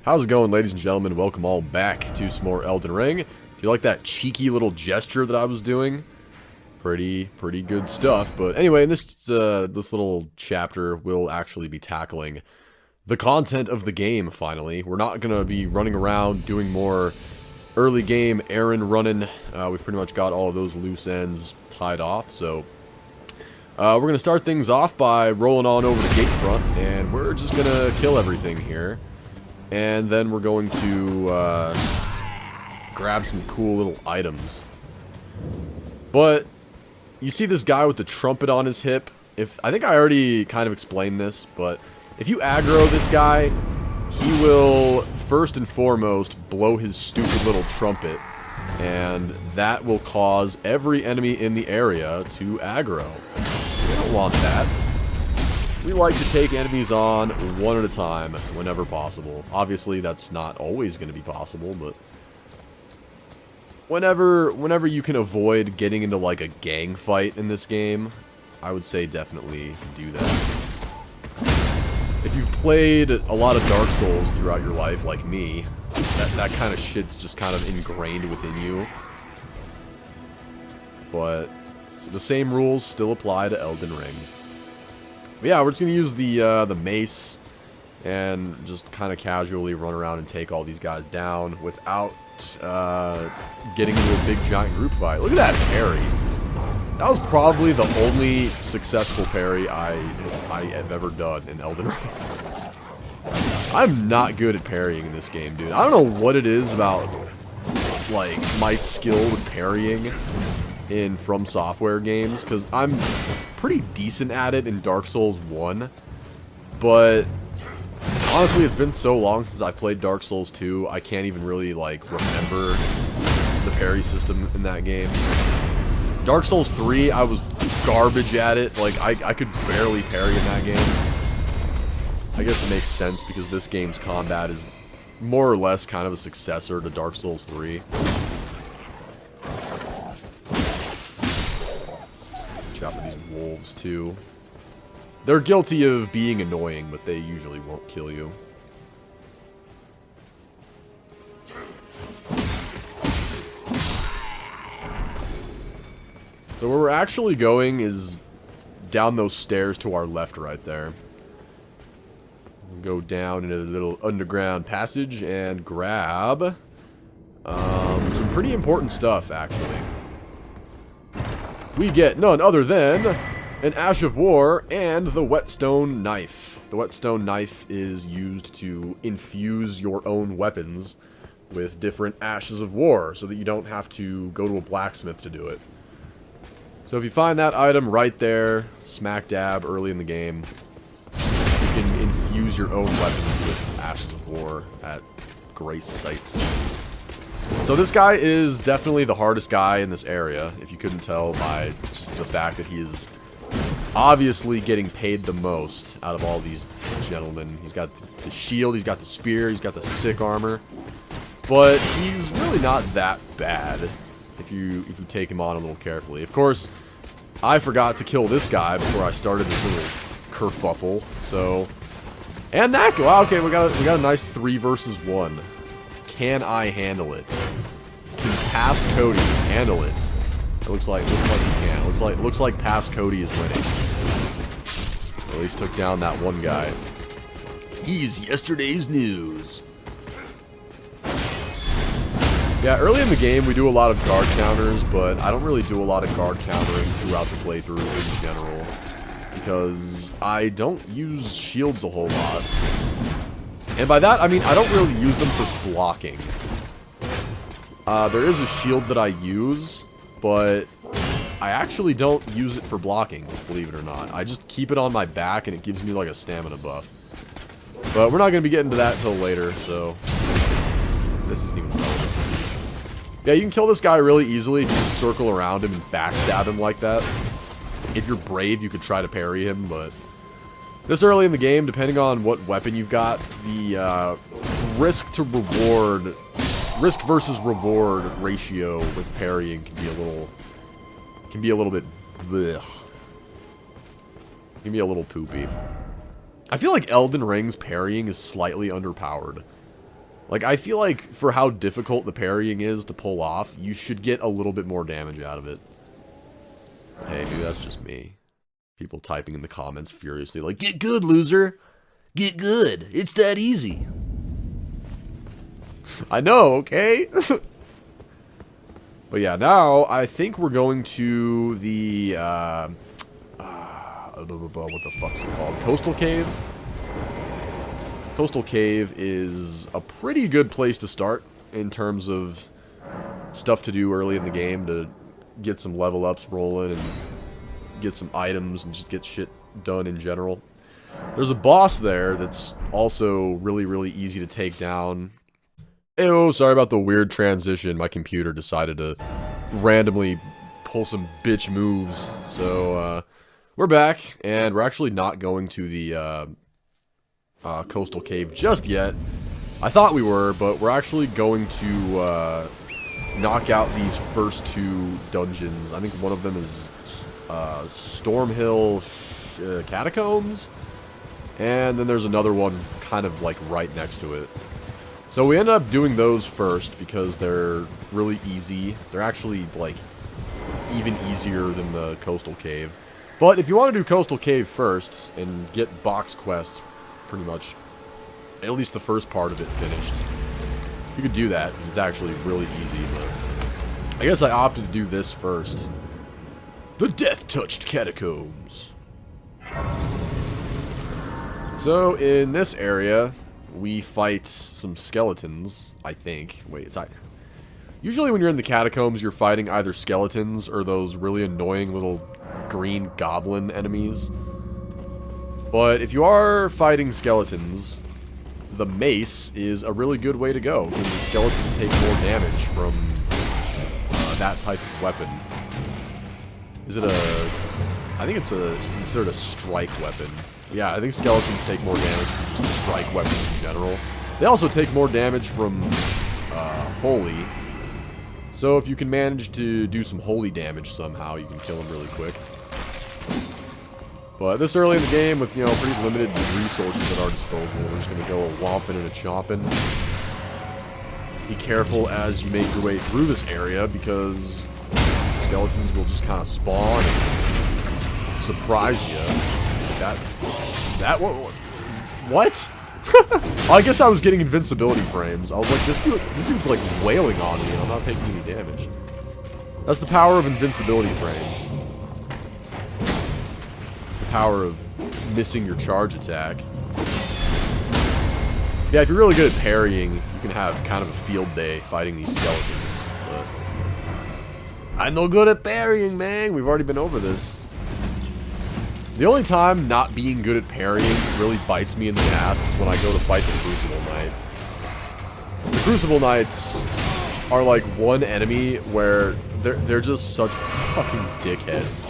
How's it going, ladies and gentlemen? Welcome all back to some more Elden Ring. Do you like that cheeky little gesture that I was doing? Pretty good stuff. But anyway, in this little chapter, we'll actually be tackling the content of the game, finally. We're not going to be running around doing more early game errand running. We've pretty much got all of those loose ends tied off, so we're going to start things off by rolling on over the gate front, and we're just going to kill everything here. And then we're going to grab some cool little items. But you see this guy with the trumpet on his hip. I think I already kind of explained this, but if you aggro this guy, he will first and foremost blow his stupid little trumpet, and that will cause every enemy in the area to aggro. We don't want that. We like to take enemies on one at a time whenever possible. Obviously, that's not always going to be possible, but whenever you can avoid getting into like a gang fight in this game, I would say definitely do that. If you've played a lot of Dark Souls throughout your life, like me, that kind of shit's just kind of ingrained within you. But the same rules still apply to Elden Ring. But yeah, we're just going to use the mace and just kind of casually run around and take all these guys down without getting into a big giant group fight. Look at that parry. That was probably the only successful parry I have ever done in Elden Ring. I'm not good at parrying in this game, dude. I don't know what it is about, like, my skill with parrying in From Software games, because I'm pretty decent at it in Dark Souls 1, but honestly, it's been so long since I played Dark Souls 2, I can't even really, like, remember the parry system in that game. Dark Souls 3, I was garbage at it. Like, I could barely parry in that game. I guess it makes sense because this game's combat is more or less kind of a successor to Dark Souls 3. Chop at these wolves, too. They're guilty of being annoying, but they usually won't kill you. So where we're actually going is down those stairs to our left right there. We'll go down into the little underground passage and grab some pretty important stuff, actually. We get none other than an Ash of War and the Whetstone Knife. The Whetstone Knife is used to infuse your own weapons with different Ashes of War so that you don't have to go to a blacksmith to do it. So if you find that item right there, smack dab early in the game, you can infuse your own weapons with Ashes of War at grace sites. So this guy is definitely the hardest guy in this area, if you couldn't tell by just the fact that he is obviously getting paid the most out of all these gentlemen. He's got the shield, he's got the spear, he's got the sick armor, but he's really not that bad if you take him on a little carefully. Of course, I forgot to kill this guy before I started this little kerfuffle, so... And that... Wow, okay, we got a nice 3 versus 1. Can I handle it? Can Past Cody handle it? It looks like he can. Looks like Past Cody is winning. Or at least took down that one guy. He's yesterday's news. Yeah, early in the game we do a lot of guard counters, but I don't really do a lot of guard countering throughout the playthrough in general, because I don't use shields a whole lot. And by that, I mean I don't really use them for blocking. There is a shield that I use, but I actually don't use it for blocking, believe it or not. I just keep it on my back and it gives me like a stamina buff. But we're not going to be getting to that until later, so this isn't even relevant. Yeah, you can kill this guy really easily if you just circle around him and backstab him like that. If you're brave, you could try to parry him, but this early in the game, depending on what weapon you've got, the risk versus reward ratio with parrying can be a little bit blech. Can be a little poopy. I feel like Elden Ring's parrying is slightly underpowered. Like, I feel like for how difficult the parrying is to pull off, you should get a little bit more damage out of it. Hey, maybe that's just me. People typing in the comments furiously like, "Get good, loser! Get good! It's that easy!" I know, okay? But yeah, now I think we're going to the, what the fuck's it called? Coastal Cave? Coastal Cave is a pretty good place to start in terms of stuff to do early in the game to get some level ups rolling and get some items and just get shit done in general. There's a boss there that's also really, really easy to take down. Oh, sorry about the weird transition. My computer decided to randomly pull some bitch moves. So, we're back, and we're actually not going to the, Coastal Cave just yet. I thought we were, but we're actually going to, knock out these first two dungeons. I think one of them is, Stormveil Catacombs, and then there's another one kind of, like, right next to it. So we end up doing those first because they're really easy. They're actually, like, even easier than the Coastal Cave. But if you want to do Coastal Cave first and get box quests, pretty much, at least the first part of it finished, you could do that because it's actually really easy. But I guess I opted to do this first. The Death-Touched Catacombs. So in this area, we fight some skeletons, I think. Wait, usually when you're in the catacombs, you're fighting either skeletons or those really annoying little green goblin enemies. But if you are fighting skeletons, the mace is a really good way to go, because the skeletons take more damage from that type of weapon. Is it a... I think it's considered a strike weapon. Yeah, I think skeletons take more damage from just strike weapons in general. They also take more damage from holy. So if you can manage to do some holy damage somehow, you can kill them really quick. But this early in the game, with, you know, pretty limited resources at our disposal, we're just going to go a whomping and a chomping. Be careful as you make your way through this area, because skeletons will just kind of spawn and surprise you. What? I guess I was getting invincibility frames. I was like, this dude's like wailing on me and I'm not taking any damage. That's the power of invincibility frames. It's the power of missing your charge attack. Yeah, if you're really good at parrying, you can have kind of a field day fighting these skeletons. But I'm no good at parrying, man. We've already been over this. The only time not being good at parrying really bites me in the ass is when I go to fight the Crucible Knight. The Crucible Knights are like one enemy where they're just such fucking dickheads.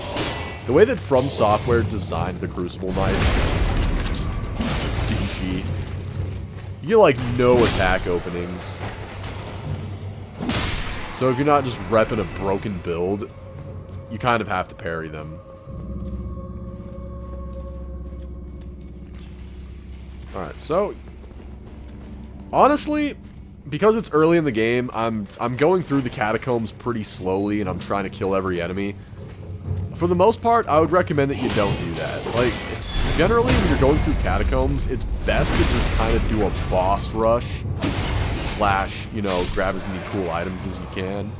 The way that From Software designed the Crucible Knights is just douchey. You get like no attack openings. So if you're not just repping a broken build, you kind of have to parry them. Alright, so honestly, because it's early in the game, I'm going through the catacombs pretty slowly and I'm trying to kill every enemy. For the most part, I would recommend that you don't do that. Like, generally when you're going through catacombs, it's best to just kind of do a boss rush / you know, grab as many cool items as you can.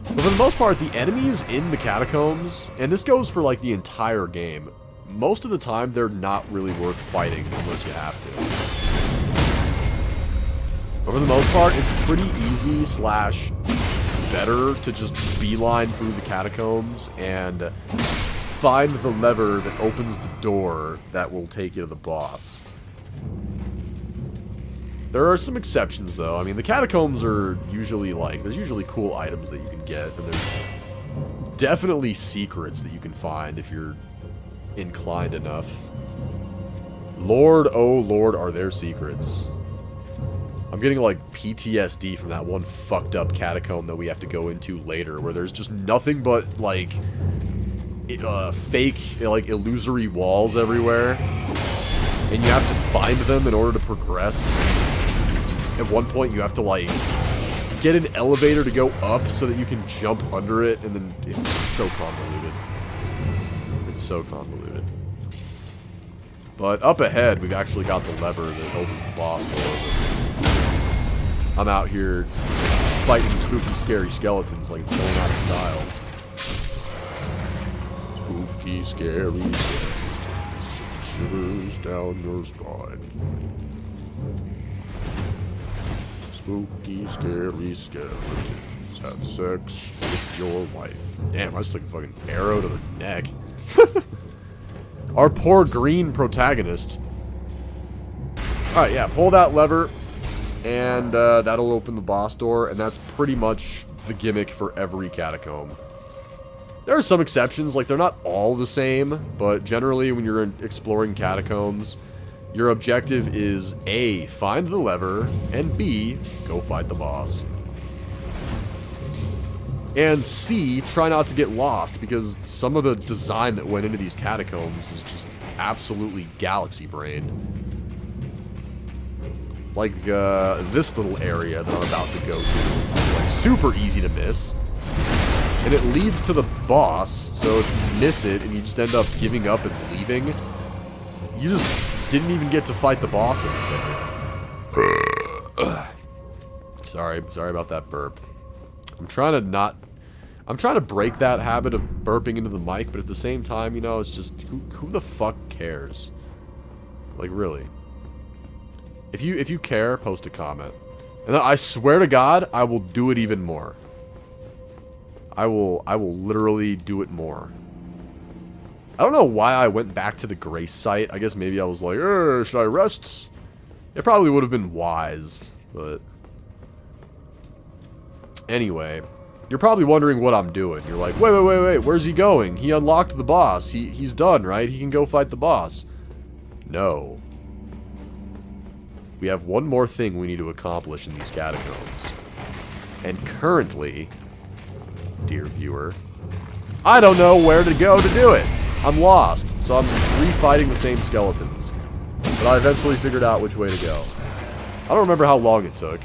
But for the most part, the enemies in the catacombs, and this goes for like the entire game, most of the time, they're not really worth fighting unless you have to. But for the most part, it's pretty easy / better to just beeline through the catacombs and find the lever that opens the door that will take you to the boss. There are some exceptions, though. I mean, the catacombs are usually like, there's usually cool items that you can get, and there's definitely secrets that you can find if you're inclined enough. Lord, oh Lord, are there secrets. I'm getting like PTSD from that one fucked up catacomb that we have to go into later, where there's just nothing but like fake, like illusory walls everywhere, and you have to find them in order to progress. at one point you have to, like, get an elevator to go up so that you can jump under it, and then it's so convoluted. It's so convoluted. But up ahead, we've actually got the lever that opens the boss door. I'm out here fighting spooky, scary skeletons like it's going out of style. Spooky, scary skeletons, shivers down your spine. Spooky, scary skeletons, have sex with your wife. Damn, I just took a fucking arrow to the neck. Our poor green protagonist. Alright, yeah, pull that lever, and that'll open the boss door, and that's pretty much the gimmick for every catacomb. There are some exceptions, like they're not all the same, but generally when you're exploring catacombs, your objective is A, find the lever, and B, go fight the boss. And C, try not to get lost, because some of the design that went into these catacombs is just absolutely galaxy-brained. Like, this little area that I'm about to go to is, like, super easy to miss. And it leads to the boss, so if you miss it and you just end up giving up and leaving, you just didn't even get to fight the boss in this area. Sorry about that burp. I'm trying to break that habit of burping into the mic, but at the same time, you know, it's just, who the fuck cares? Like, really. If you care, post a comment. And I swear to God, I will do it even more. I will literally do it more. I don't know why I went back to the Grace site. I guess maybe I was like, should I rest? It probably would have been wise, but... Anyway, you're probably wondering what I'm doing. You're like, wait, where's he going? He unlocked the boss. He's done, right? He can go fight the boss. No. We have one more thing we need to accomplish in these catacombs. And currently, dear viewer, I don't know where to go to do it. I'm lost, so I'm refighting the same skeletons. But I eventually figured out which way to go. I don't remember how long it took.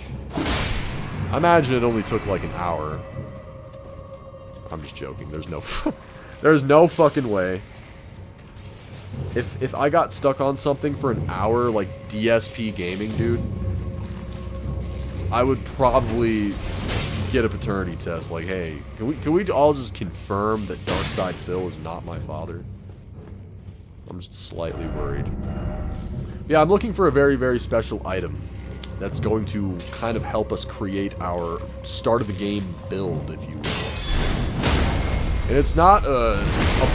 I imagine it only took like an hour. I'm just joking. There's no there's no fucking way. If I got stuck on something for an hour like DSP gaming, dude, I would probably get a paternity test like, hey, can we all just confirm that Darkside Phil is not my father? I'm just slightly worried. Yeah, I'm looking for a very, very special item that's going to kind of help us create our start of the game build, if you will. And it's not a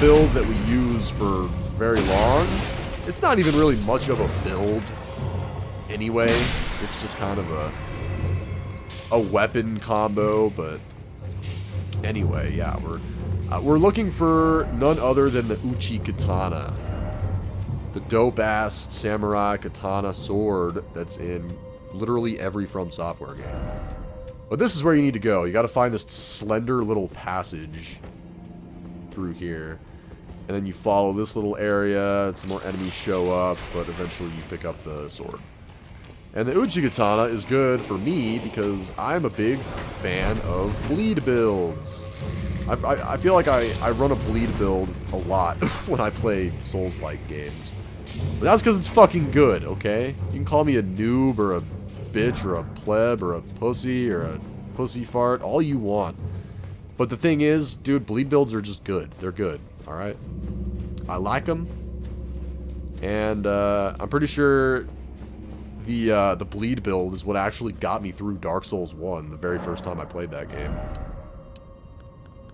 build that we use for very long. It's not even really much of a build anyway. It's just kind of a weapon combo, but anyway, yeah, we're looking for none other than the Uchi Katana. The dope-ass samurai katana sword that's in literally every From Software game. But this is where you need to go. You gotta find this slender little passage through here. And then you follow this little area, and some more enemies show up, but eventually you pick up the sword. And the Uchi Katana is good for me because I'm a big fan of bleed builds. I feel like I run a bleed build a lot when I play Souls-like games. But that's because it's fucking good, okay? You can call me a noob or a bitch or a pleb or a pussy or a pussy fart, all you want. But the thing is, dude, bleed builds are just good. They're good, alright? I like them. And I'm pretty sure the bleed build is what actually got me through Dark Souls 1 the very first time I played that game.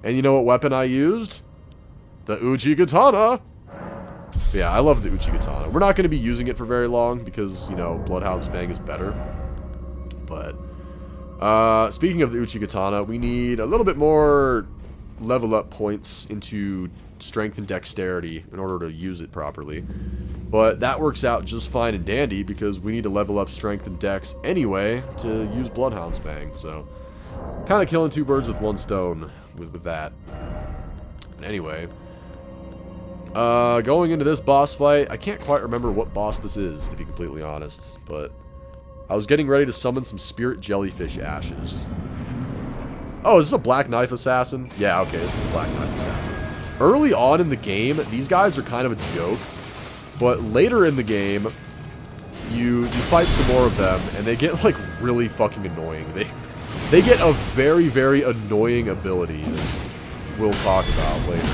And you know what weapon I used? The Uchi Katana! But yeah, I love the Uchi Katana. We're not going to be using it for very long because, you know, Bloodhound's Fang is better. But, speaking of the Uchi Katana, we need a little bit more level up points into strength and dexterity in order to use it properly. But that works out just fine and dandy because we need to level up strength and dex anyway to use Bloodhound's Fang. So, kind of killing two birds with one stone with that. Anyway, going into this boss fight, I can't quite remember what boss this is, to be completely honest, but I was getting ready to summon some spirit jellyfish ashes. Oh, is this a Black Knife Assassin? Yeah, okay, this is a Black Knife Assassin. Early on in the game, these guys are kind of a joke, but later in the game, you fight some more of them, and they get, like, really fucking annoying. They get a very, very annoying ability that we'll talk about later.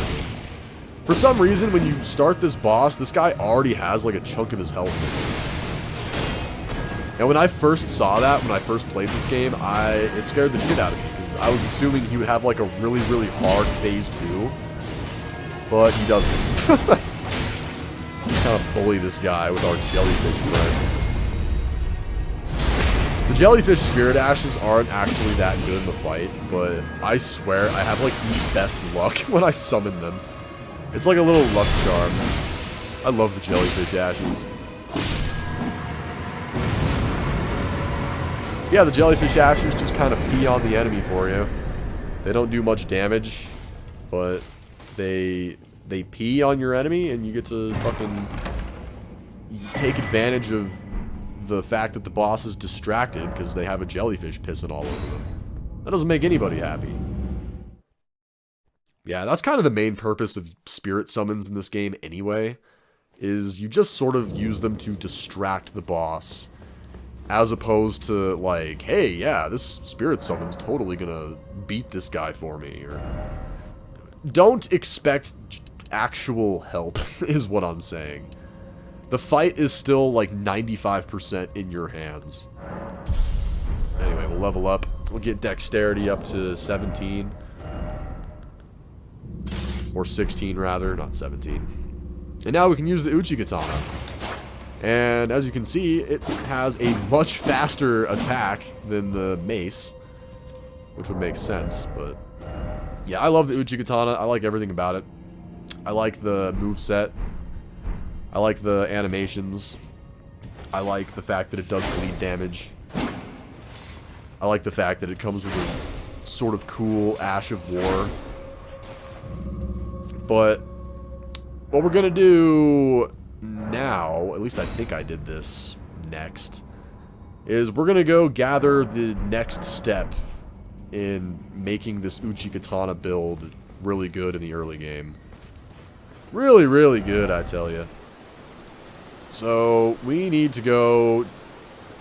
For some reason, when you start this boss, this guy already has, like, a chunk of his health missing. And when I first saw that, when I first played this game, it scared the shit out of me, because I was assuming he would have, like, a really, really hard phase 2. But he doesn't. We kind of bully this guy with our jellyfish friend. The jellyfish spirit ashes aren't actually that good in the fight, but I swear I have, like, the best luck when I summon them. It's like a little luck charm. I love the jellyfish ashes. Yeah, the jellyfish ashes just kind of pee on the enemy for you. They don't do much damage, but they pee on your enemy, and you get to fucking take advantage of the fact that the boss is distracted because they have a jellyfish pissing all over them. That doesn't make anybody happy. Yeah, that's kind of the main purpose of spirit summons in this game anyway, is you just sort of use them to distract the boss, as opposed to, like, hey, yeah, this spirit summon's totally gonna beat this guy for me, or... Don't expect actual help, is what I'm saying. The fight is still, like, 95% in your hands. Anyway, we'll level up. We'll get dexterity up to 17. Or 16, rather, not 17. And now we can use the Uchi Katana. And as you can see, it has a much faster attack than the mace, which would make sense, but... Yeah, I love the Uchi Katana. I like everything about it. I like the moveset. I like the animations. I like the fact that it does bleed damage. I like the fact that it comes with a sort of cool Ash of War. But what we're gonna do now, at least I think I did this next, is we're gonna go gather the next step in making this Uchi Katana build really good in the early game. Really, really good, I tell you. So, we need to go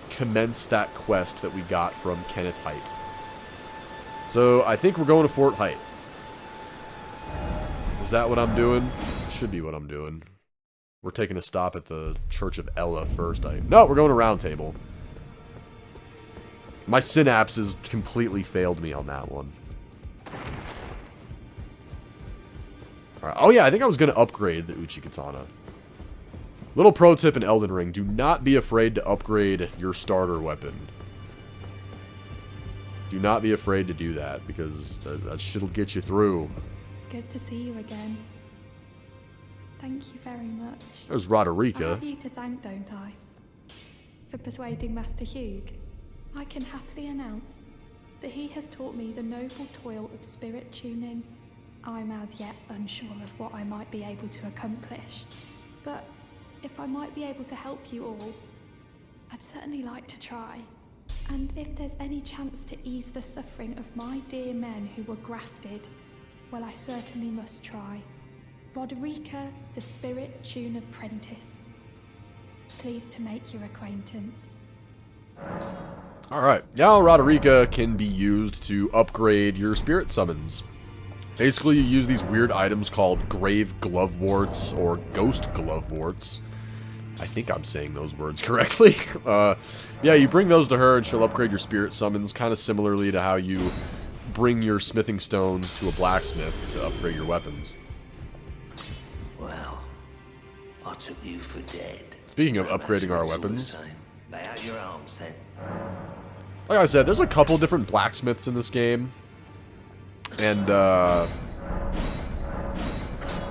commence that quest that we got from Kenneth Height. So, I think we're going to Fort Height. Is that what I'm doing? Should be what I'm doing. We're taking a stop at the Church of Ella first. No, we're going to Round Table. My synapses completely failed me on that one. Alright. Oh yeah, I think I was going to upgrade the Uchi Katana. Little pro tip in Elden Ring, do not be afraid to upgrade your starter weapon. Do not be afraid to do that, because that shit'll get you through. Good to see you again. Thank you very much. There's Roderica. I have you to thank, don't I? For persuading Master Hugh. I can happily announce that he has taught me the noble toil of spirit tuning. I'm as yet unsure of what I might be able to accomplish, but if I might be able to help you all, I'd certainly like to try. And if there's any chance to ease the suffering of my dear men who were grafted, well, I certainly must try. Roderica, the Spirit Tune Apprentice. Pleased to make your acquaintance. Alright, now Roderica can be used to upgrade your spirit summons. Basically, you use these weird items called Grave Gloveworts, or Ghost Gloveworts. I think I'm saying those words correctly. Yeah, you bring those to her and she'll upgrade your spirit summons, kind of similarly to how you bring your smithing stones to a blacksmith to upgrade your weapons. Well, I took you for dead. Speaking of upgrading our weapons, lay out your arms then. Like I said, there's a couple different blacksmiths in this game. And,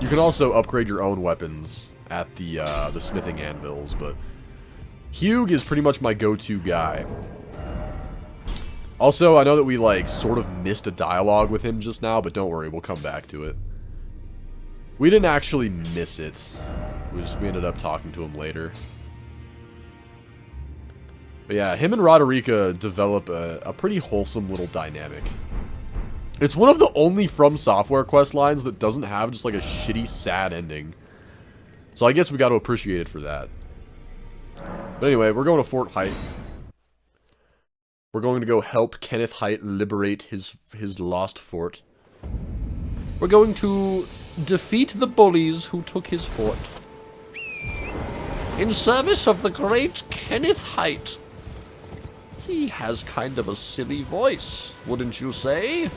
you can also upgrade your own weapons at the smithing anvils, but Hugh is pretty much my go-to guy. Also, I know that we, like, sort of missed a dialogue with him just now, but don't worry, we'll come back to it. We didn't actually miss it. We ended up talking to him later. But yeah, him and Roderica develop a pretty wholesome little dynamic. It's one of the only From Software quest lines that doesn't have just like a shitty, sad ending. So I guess we got to appreciate it for that. But anyway, we're going to Fort Height. We're going to go help Kenneth Height liberate his lost fort. We're going to defeat the bullies who took his fort. In service of the great Kenneth Height. He has kind of a silly voice, wouldn't you say?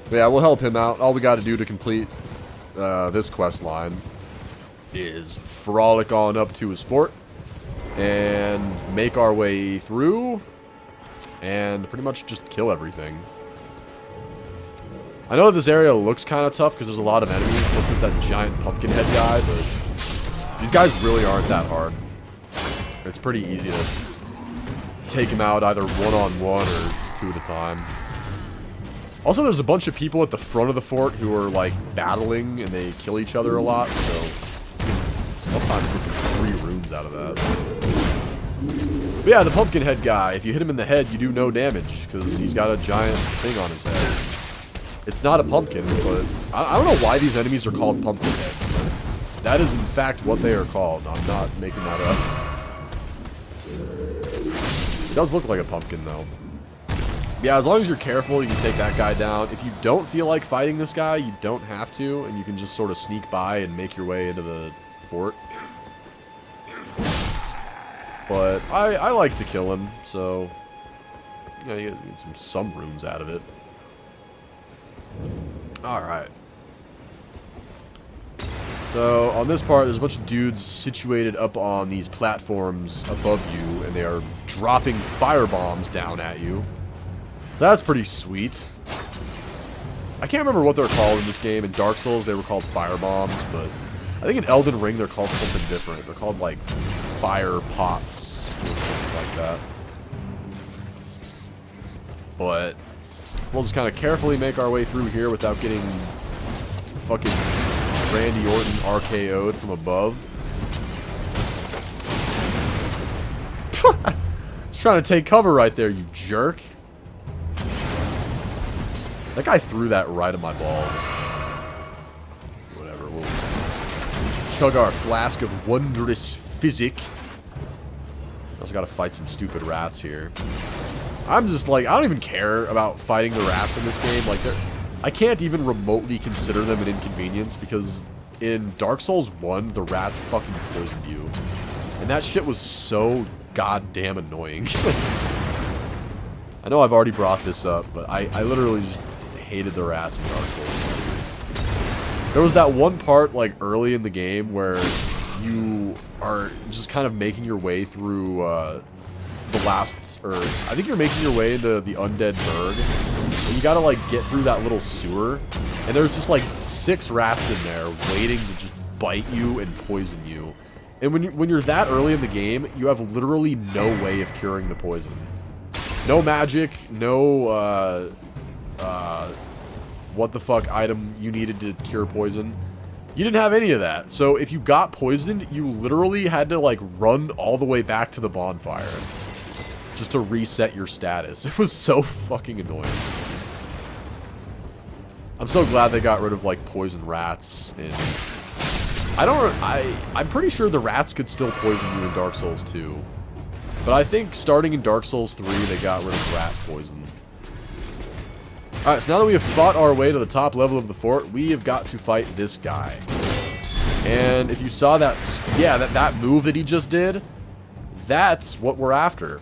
But yeah, we'll help him out. All we got to do to complete this quest line is frolic on up to his fort and make our way through and pretty much just kill everything. I know this area looks kind of tough because there's a lot of enemies. Plus there's that giant pumpkin head guy, but these guys really aren't that hard. It's pretty easy to take him out either one-on-one or two at a time. Also, there's a bunch of people at the front of the fort who are, like, battling, and they kill each other a lot, so sometimes get some free runes out of that. But yeah, the pumpkin head guy, if you hit him in the head, you do no damage, because he's got a giant thing on his head. It's not a pumpkin, but I don't know why these enemies are called pumpkin heads, but that is in fact what they are called. I'm not making that up. It does look like a pumpkin, though. Yeah, as long as you're careful, you can take that guy down. If you don't feel like fighting this guy, you don't have to, and you can just sort of sneak by and make your way into the fort. But I like to kill him, so yeah, you get some runes out of it. Alright. So, on this part, there's a bunch of dudes situated up on these platforms above you, and they are dropping firebombs down at you. So that's pretty sweet. I can't remember what they're called in this game. In Dark Souls, they were called firebombs, but I think in Elden Ring, they're called something different. They're called, like, fire pots or something like that. But we'll just kind of carefully make our way through here without getting fucking Randy Orton RKO'd from above. Just trying to take cover right there, you jerk. That guy threw that right at my balls. Whatever, we'll chug our flask of wondrous physic. Also gotta fight some stupid rats here. I'm just like, I don't even care about fighting the rats in this game. Like, I can't even remotely consider them an inconvenience because in Dark Souls 1, the rats fucking poisoned you. And that shit was so goddamn annoying. I know I've already brought this up, but I literally just hated the rats in Dark Souls. There was that one part, like, early in the game where you are just kind of making your way through, the last, or I think you're making your way into the Undead Burg, and you gotta, like, get through that little sewer, and there's just, like, 6 rats in there waiting to just bite you and poison you. And when you're that early in the game, you have literally no way of curing the poison. No magic, no, what the fuck item you needed to cure poison. You didn't have any of that. So if you got poisoned, you literally had to, like, run all the way back to the bonfire just to reset your status. It was so fucking annoying. I'm so glad they got rid of, like, poison rats. And I'm pretty sure the rats could still poison you in Dark Souls 2. But I think starting in Dark Souls 3, they got rid of rat poison. Alright, so now that we have fought our way to the top level of the fort, we have got to fight this guy. And if you saw that, yeah, that move that he just did, that's what we're after.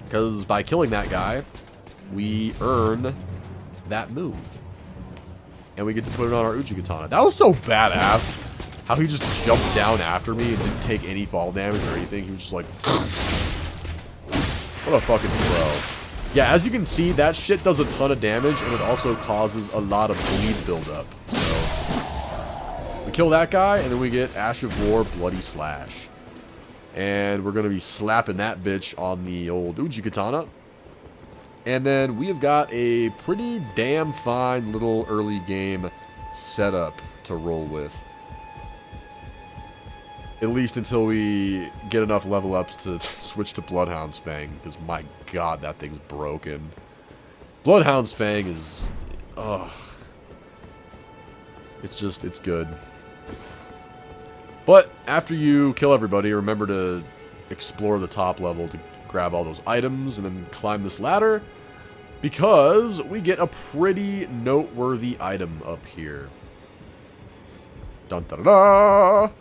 Because by killing that guy, we earn that move. And we get to put it on our Uchigatana. That was so badass. How he just jumped down after me and didn't take any fall damage or anything. He was just like... What a fucking pro. Yeah, as you can see, that shit does a ton of damage, and it also causes a lot of bleed buildup. So, we kill that guy, and then we get Ash of War, Bloody Slash. And we're going to be slapping that bitch on the old Uchigatana. And then we have got a pretty damn fine little early game setup to roll with. At least until we get enough level ups to switch to Bloodhound's Fang, because my god, that thing's broken. Bloodhound's Fang is... ugh. It's good. But after you kill everybody, remember to explore the top level to grab all those items and then climb this ladder, because we get a pretty noteworthy item up here. Dun da da da!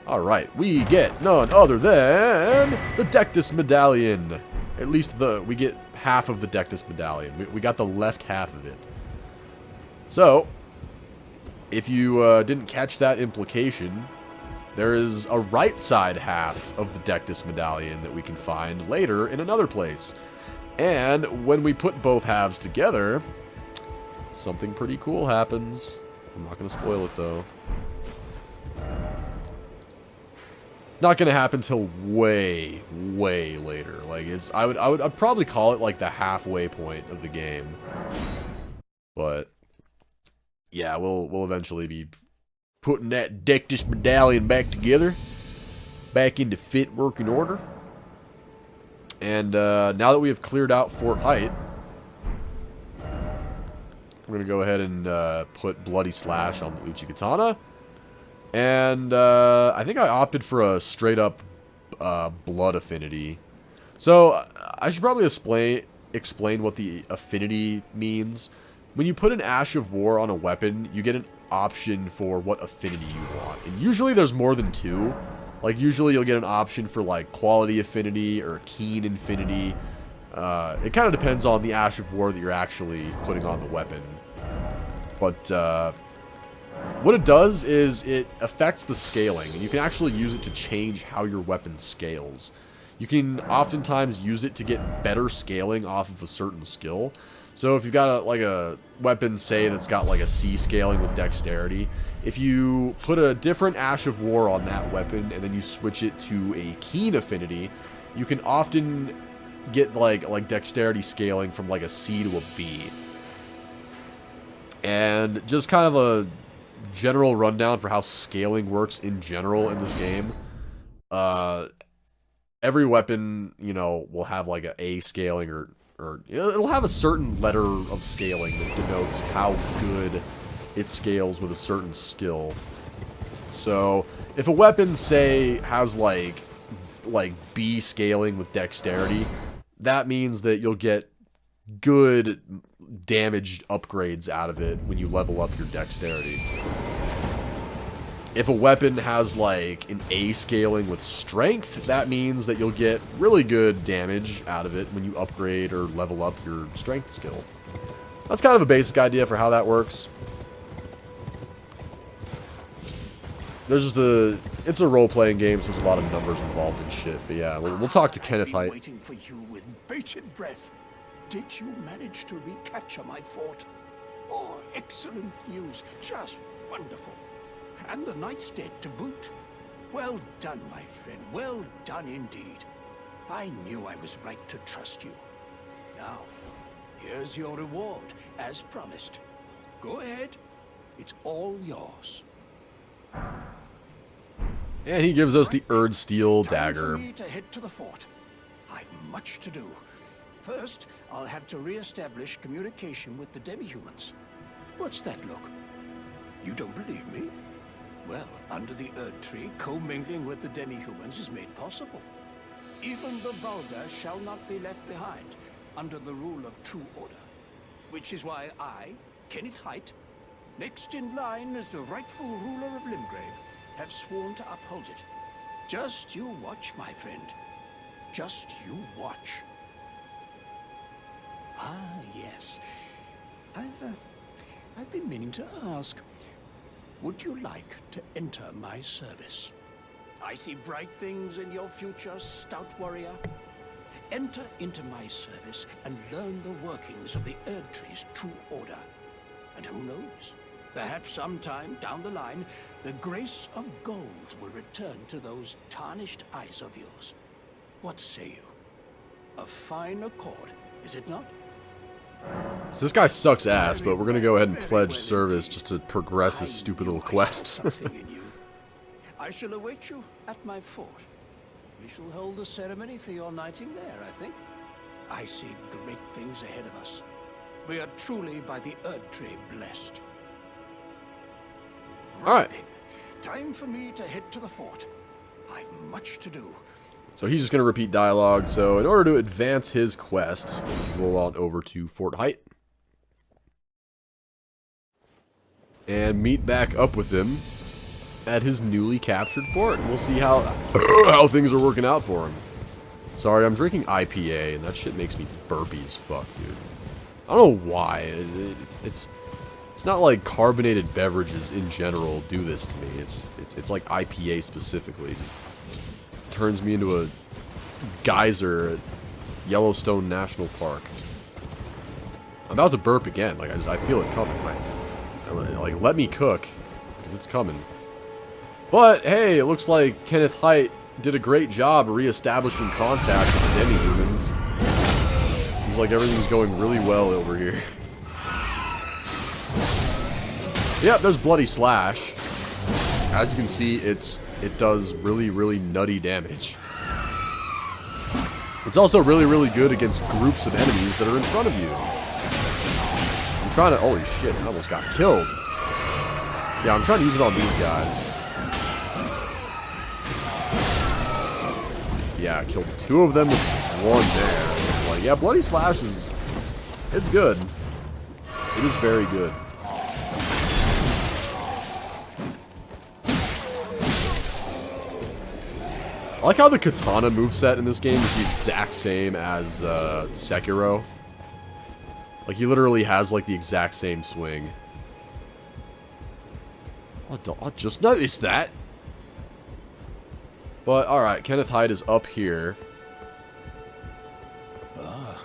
Alright, we get none other than the Dectus Medallion. At least we get half of the Dectus Medallion. We got the left half of it. So, if you didn't catch that implication, there is a right side half of the Dectus Medallion that we can find later in another place. And when we put both halves together, something pretty cool happens. I'm not going to spoil it, though. Not going to happen till way, way later. Like, I'd probably call it like the halfway point of the game. But yeah, we'll eventually be putting that Dectus Medallion back together, back into fit working order. And now that we have cleared out Fort Height, we're going to go ahead and put Bloody Slash on the Uchigatana. And I think I opted for a straight up blood affinity. So I should probably explain what the affinity means. When you put an Ash of War on a weapon, you get an option for what affinity you want. And usually there's more than two. Like, usually you'll get an option for, like, quality affinity or keen affinity. It kind of depends on the Ash of War that you're actually putting on the weapon. But, what it does is it affects the scaling, and you can actually use it to change how your weapon scales. You can oftentimes use it to get better scaling off of a certain skill. So if you've got a weapon, say, that's got like a C scaling with dexterity, if you put a different Ash of War on that weapon and then you switch it to a keen affinity, you can often get like dexterity scaling from like a C to a B. And just kind of a general rundown for how scaling works in general in this game. Every weapon, you know, will have like a A scaling or it'll have a certain letter of scaling that denotes how good it scales with a certain skill. So, if a weapon, say, has like B scaling with dexterity, that means that you'll get good damage upgrades out of it when you level up your dexterity. If a weapon has like an A scaling with strength, that means that you'll get really good damage out of it when you upgrade or level up your strength skill. That's kind of a basic idea for how that works. There's just it's a role-playing game, so there's a lot of numbers involved and shit. But yeah, we'll talk to Kenneth Height. Waiting for you with bated breath. Did you manage to recapture my fort? Oh, excellent news. Just wonderful. And the knight's dead to boot. Well done, my friend. Well done indeed. I knew I was right to trust you. Now, here's your reward, as promised. Go ahead. It's all yours. And he gives us the Erd Steel Time dagger. for me to head to the fort. I've much to do. First, I'll have to re-establish communication with the demi-humans. What's that look? You don't believe me? Well, under the Erd Tree, commingling with the demi-humans is made possible. Even the vulgar shall not be left behind, under the rule of true order. Which is why I, Kenneth Height, next in line as the rightful ruler of Limgrave, have sworn to uphold it. Just you watch, my friend. Just you watch. Ah, yes. I've been meaning to ask. Would you like to enter my service? I see bright things in your future, stout warrior. Enter into my service and learn the workings of the Erd Tree's true order. And who knows? Perhaps sometime down the line, the grace of gold will return to those tarnished eyes of yours. What say you? A fine accord, is it not? So this guy sucks ass, but we're gonna go ahead and pledge service just to progress his stupid little quest. I shall await you at my fort. We shall hold a ceremony for your knighting there, I think. I see great things ahead of us. We are truly by the Erdtree blessed. All right. Then, time for me to head to the fort. I've much to do. So he's just going to repeat dialogue. So in order to advance his quest, we'll roll on over to Fort Height. And meet back up with him at his newly captured fort. And we'll see how, how things are working out for him. Sorry, I'm drinking IPA, and that shit makes me burpy as fuck, dude. I don't know why. It's not like carbonated beverages in general do this to me. It's like IPA specifically. It just turns me into a geyser at Yellowstone National Park. I'm about to burp again. Like I feel it coming. Like let me cook, because it's coming. But hey, it looks like Kenneth Haight did a great job re-establishing contact with the demi-humans. Seems like everything's going really well over here. Yep, there's Bloody Slash. As you can see, it does really, really nutty damage. It's also really, really good against groups of enemies that are in front of you. I'm trying to... Holy shit, I almost got killed. Yeah, I'm trying to use it on these guys. Yeah, I killed 2 of them with 1 there. Like, yeah, Bloody Slash is... It's good. It is very good. I like how the katana moveset in this game is the exact same as Sekiro. Like, he literally has, like, the exact same swing. I just noticed that. But, alright, Kenneth Haight is up here. Ah,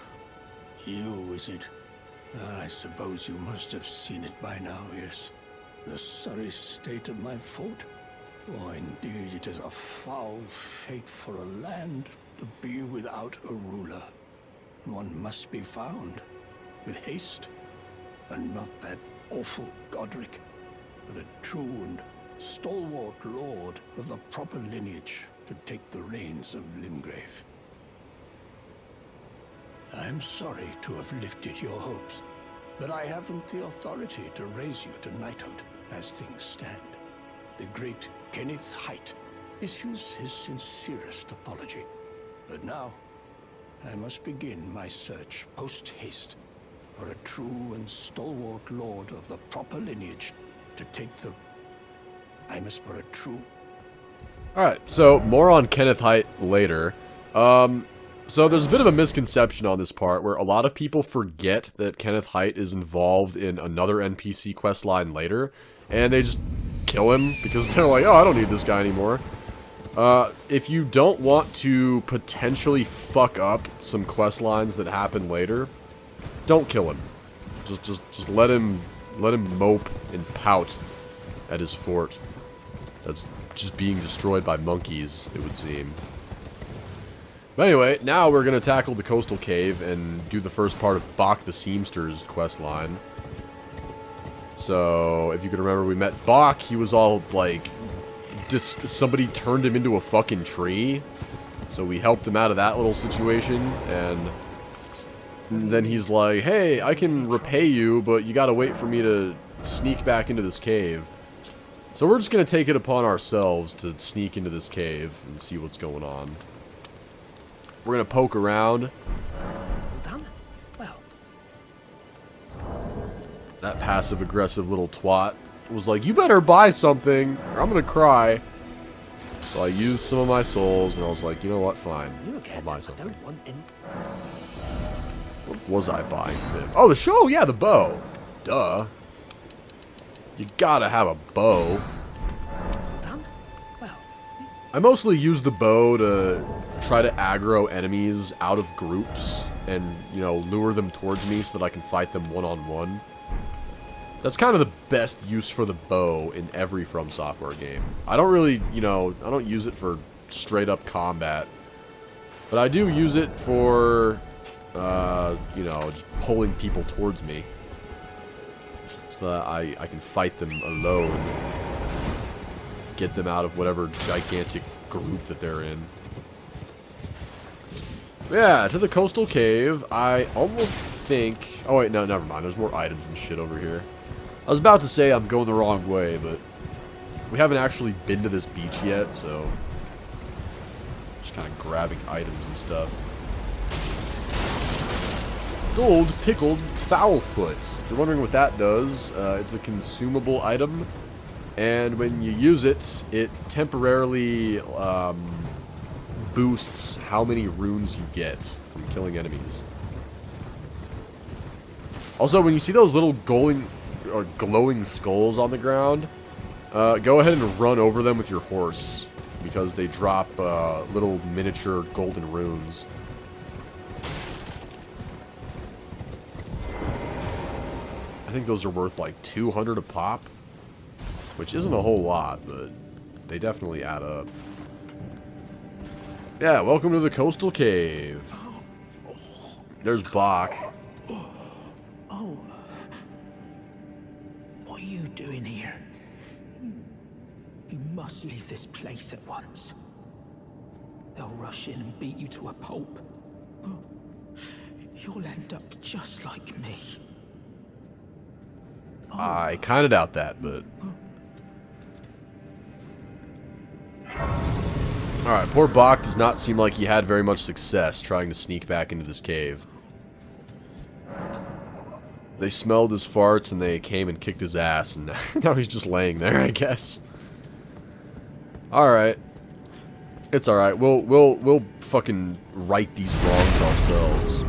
you, is it? I suppose you must have seen it by now, yes. The sorry state of my fort. Oh, indeed, it is a foul fate for a land to be without a ruler. One must be found, with haste, and not that awful Godric, but a true and stalwart lord of the proper lineage to take the reins of Limgrave. I'm sorry to have lifted your hopes, but I haven't the authority to raise you to knighthood as things stand. The great Kenneth Haight issues his sincerest apology. But now, I must begin my search post-haste for a true and stalwart lord of the proper lineage to take the... I must for a true... Alright, so more on Kenneth Haight later. So there's a bit of a misconception on this part where a lot of people forget that Kenneth Haight is involved in another NPC questline later, and they just kill him because they're like, oh, I don't need this guy anymore. If you don't want to potentially fuck up some questlines that happen later, don't kill him. Just let him mope and pout at his fort. That's just being destroyed by monkeys, it would seem. But anyway, now we're gonna tackle the coastal cave and do the first part of Bach the Seamster's questline. So, if you can remember, we met Bach. He was all, like, somebody turned him into a fucking tree. So we helped him out of that little situation, and then he's like, hey, I can repay you, but you gotta wait for me to sneak back into this cave. So we're just gonna take it upon ourselves to sneak into this cave and see what's going on. We're gonna poke around. Done? Well. That passive-aggressive little twat was like, you better buy something, or I'm gonna cry. So I used some of my souls, and I was like, you know what, fine. I'll buy something. What was I buying from him? Oh, the show? Yeah, the bow. Duh. You gotta have a bow. Done? Well. I mostly use the bow to try to aggro enemies out of groups and, you know, lure them towards me so that I can fight them one-on-one. That's kind of the best use for the bow in every From Software game. I don't really, you know, I don't use it for straight-up combat. But I do use it for, you know, just pulling people towards me. So that I can fight them alone. get them out of whatever gigantic group that they're in. Yeah, to the coastal cave. I almost think... Oh, wait, no, never mind. There's more items and shit over here. I was about to say I'm going the wrong way, but we haven't actually been to this beach yet, so... Just kind of grabbing items and stuff. Gold pickled fowlfoot. If you're wondering what that does, it's a consumable item, and when you use it, it temporarily boosts how many runes you get from killing enemies. Also, when you see those little glowing skulls on the ground, go ahead and run over them with your horse, because they drop little miniature golden runes. I think those are worth like 200 a pop, which isn't a whole lot, but they definitely add up. Yeah, welcome to the coastal cave. There's Bach. Oh. What are you doing here? You must leave this place at once. They'll rush in and beat you to a pulp. You'll end up just like me. I kind of doubt that, but... Alright, poor Bach does not seem like he had very much success trying to sneak back into this cave. They smelled his farts and they came and kicked his ass, and now he's just laying there, I guess. Alright. It's alright. We'll fucking right these wrongs ourselves.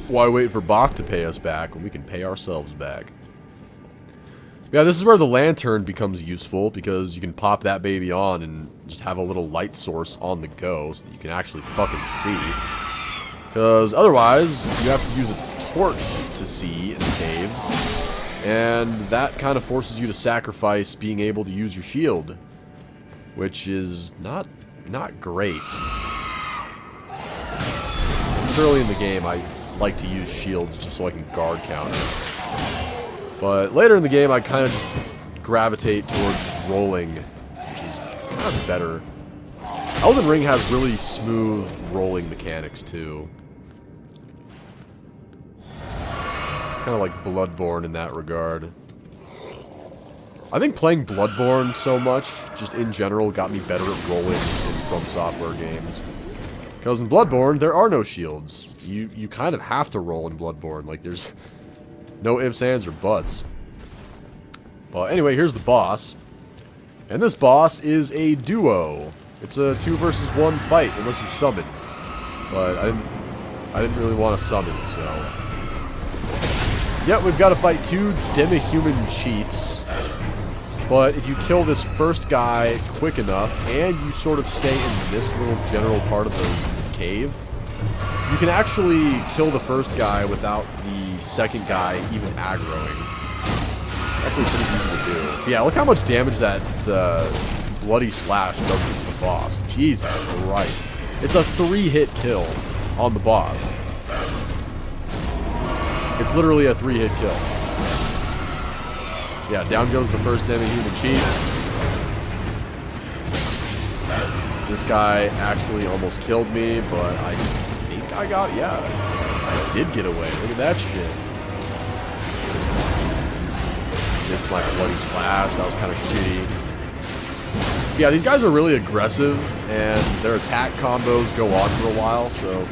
Why wait for Bach to pay us back when we can pay ourselves back? Yeah, this is where the lantern becomes useful, because you can pop that baby on and just have a little light source on the go so that you can actually fucking see. Because otherwise, you have to use a torch to see in the caves, and that kind of forces you to sacrifice being able to use your shield, which is not great. Early in the game, I like to use shields just so I can guard counter. But later in the game, I kind of just gravitate towards rolling, which is kind of better. Elden Ring has really smooth rolling mechanics, too. Kind of like Bloodborne in that regard. I think playing Bloodborne so much, just in general, got me better at rolling in From Software games. Because in Bloodborne, there are no shields. You kind of have to roll in Bloodborne. Like, there's no ifs, ands, or buts. But anyway, here's the boss. And this boss is a duo. It's a 2 versus 1 fight, unless you summon. But I didn't really want to summon, so... Yep, we've got to fight 2 demi-human chiefs. But if you kill this first guy quick enough, and you sort of stay in this little general part of the cave, you can actually kill the first guy without the second guy even aggroing. Actually, pretty easy to do. Yeah, look how much damage that Bloody Slash does against the boss. Jesus Christ. It's a 3-hit kill on the boss. It's literally a 3-hit kill. Yeah, down goes the first demi-human chief. This guy actually almost killed me, but I think I got... Yeah, I did get away. Look at that shit. Missed my Bloody Slash. That was kind of shitty. Yeah, these guys are really aggressive, and their attack combos go on for a while, so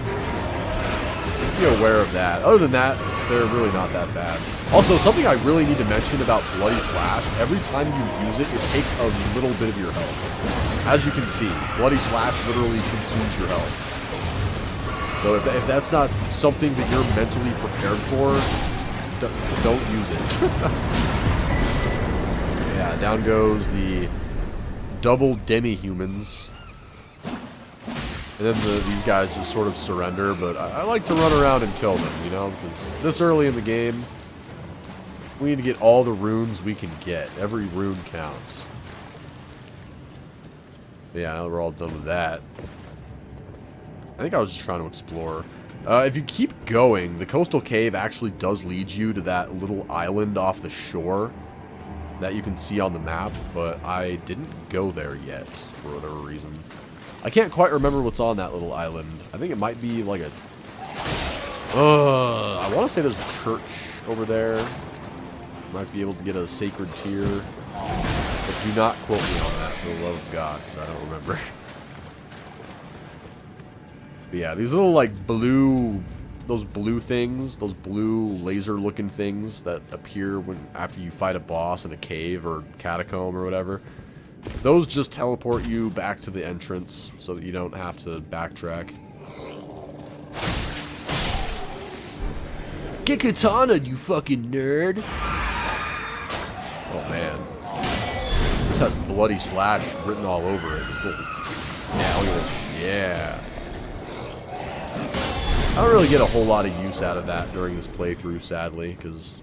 be aware of that. Other than that, they're really not that bad. Also, something I really need to mention about Bloody Slash, every time you use it, it takes a little bit of your health. As you can see, Bloody Slash literally consumes your health. So if that's not something that you're mentally prepared for, don't use it. Yeah, down goes the double demi-humans. And then these guys just sort of surrender, but I like to run around and kill them, you know, because this early in the game, we need to get all the runes we can get. Every rune counts. But yeah, now that we're all done with that, I think I was just trying to explore. If you keep going, the coastal cave actually does lead you to that little island off the shore. that you can see on the map, but I didn't go there yet for whatever reason. I can't quite remember what's on that little island. I think it might be like a... I want to say there's a church over there. Might be able to get a sacred tear. But do not quote me on that, for the love of God, because I don't remember. But yeah, these little, like, blue... Those blue things, those blue laser-looking things that appear after you fight a boss in a cave or catacomb or whatever. Those just teleport you back to the entrance so that you don't have to backtrack. Get katana, you fucking nerd! Oh man. This has bloody slash written all over it. This little... Yeah, look at this. Yeah. I don't really get a whole lot of use out of that during this playthrough, sadly, because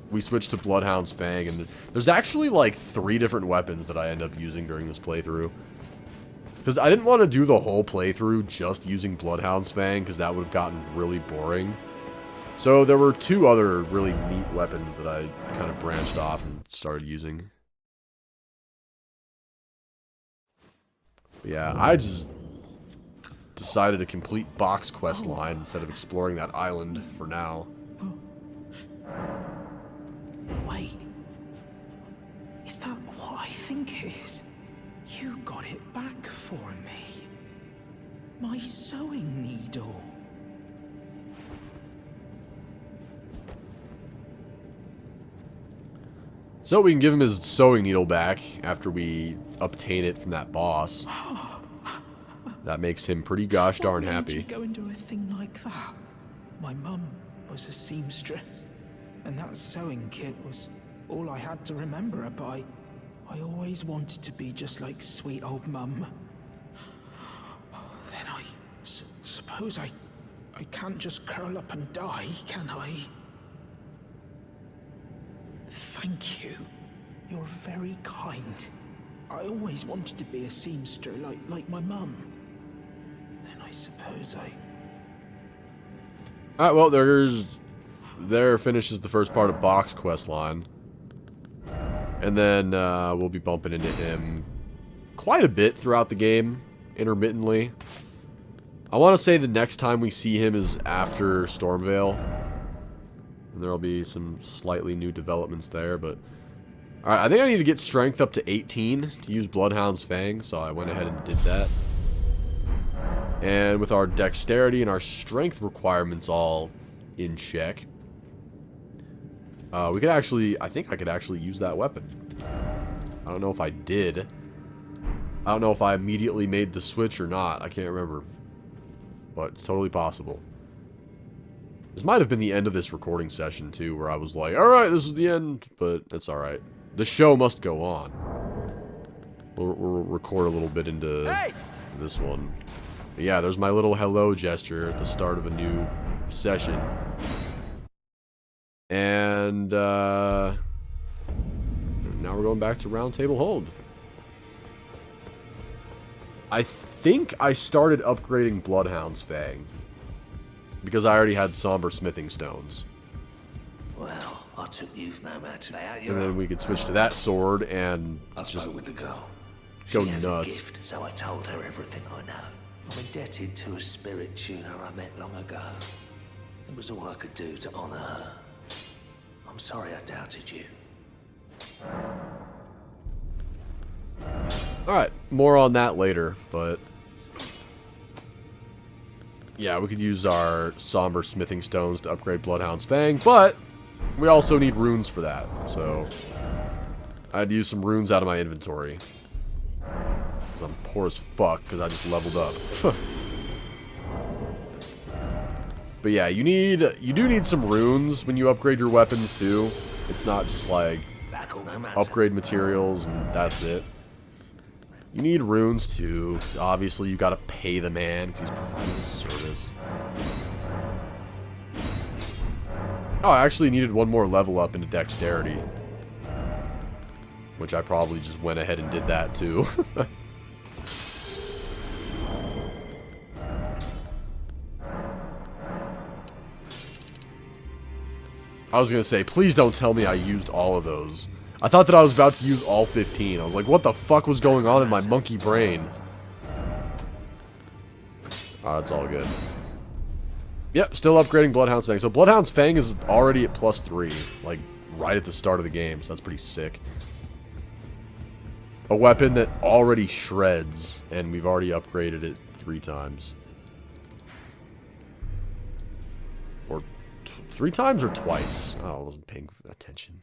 we switched to Bloodhound's Fang, and there's actually like 3 different weapons that I end up using during this playthrough. Because I didn't want to do the whole playthrough just using Bloodhound's Fang, because that would have gotten really boring. So there were 2 other really neat weapons that I kind of branched off and started using. But yeah, I just decided to complete box quest line instead of exploring that island for now. Wait. Is that what I think it is? You got it back for me. My sewing needle. So we can give him his sewing needle back after we obtain it from that boss. That makes him pretty gosh darn happy. Go and do a thing like that. My mum was a seamstress, and that sewing kit was all I had to remember her by. I always wanted to be just like sweet old mum. Then I suppose I can't just curl up and die, can I? Thank you. You're very kind. I always wanted to be a seamster like my mum. Then I suppose Alright, well, there finishes the first part of box quest line. And then we'll be bumping into him quite a bit throughout the game, intermittently. I want to say the next time we see him is after Stormveil. And there'll be some slightly new developments there, but... Alright, I think I need to get strength up to 18 to use Bloodhound's Fang, so I went ahead and did that. And with our dexterity and our strength requirements all in check, we could actually... I think I could actually use that weapon. I don't know if I did. I don't know if I immediately made the switch or not. I can't remember. But it's totally possible. This might have been the end of this recording session, too, where I was like, alright, this is the end, but it's alright. The show must go on. We'll record a little bit into this one. But yeah, there's my little hello gesture at the start of a new session. And, now we're going back to Round Table Hold. I think I started upgrading Bloodhound's Fang. Because I already had somber smithing stones. Well, I took youth no matter how you And then we could switch to that sword and just with the girl. go She has nuts. a gift, so I told her everything I know. I'm indebted to a spirit tuner I met long ago. It was all I could do to honor her. I'm sorry I doubted you. Alright, more on that later, but... Yeah, we could use our somber smithing stones to upgrade Bloodhound's Fang, but we also need runes for that, so I'd use some runes out of my inventory. Because I'm poor as fuck, because I just leveled up. But yeah, you do need some runes when you upgrade your weapons too. It's not just like upgrade materials and that's it. You need runes too, because obviously you gotta pay the man, because he's providing a service. Oh, I actually needed one more level up into dexterity. Which I probably just went ahead and did that too. I was gonna say, please don't tell me I used all of those. I thought that I was about to use all 15. I was like, what the fuck was going on in my monkey brain? It's all good. Yep, still upgrading Bloodhound's Fang. So Bloodhound's Fang is already at +3, like, right at the start of the game, so that's pretty sick. A weapon that already shreds, and we've already upgraded it 3 times. Or 3 times or twice? Oh, I wasn't paying attention.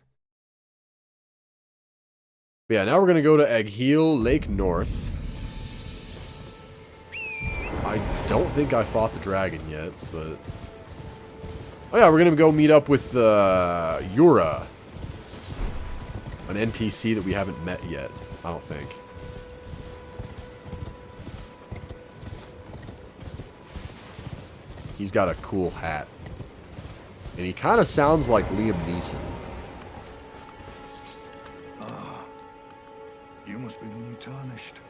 But yeah, now we're going to go to Eggheel Lake North. I don't think I fought the dragon yet, but... Oh yeah, we're going to go meet up with Yura. An NPC that we haven't met yet, I don't think. He's got a cool hat. And he kind of sounds like Liam Neeson. You must be the new Tarnished.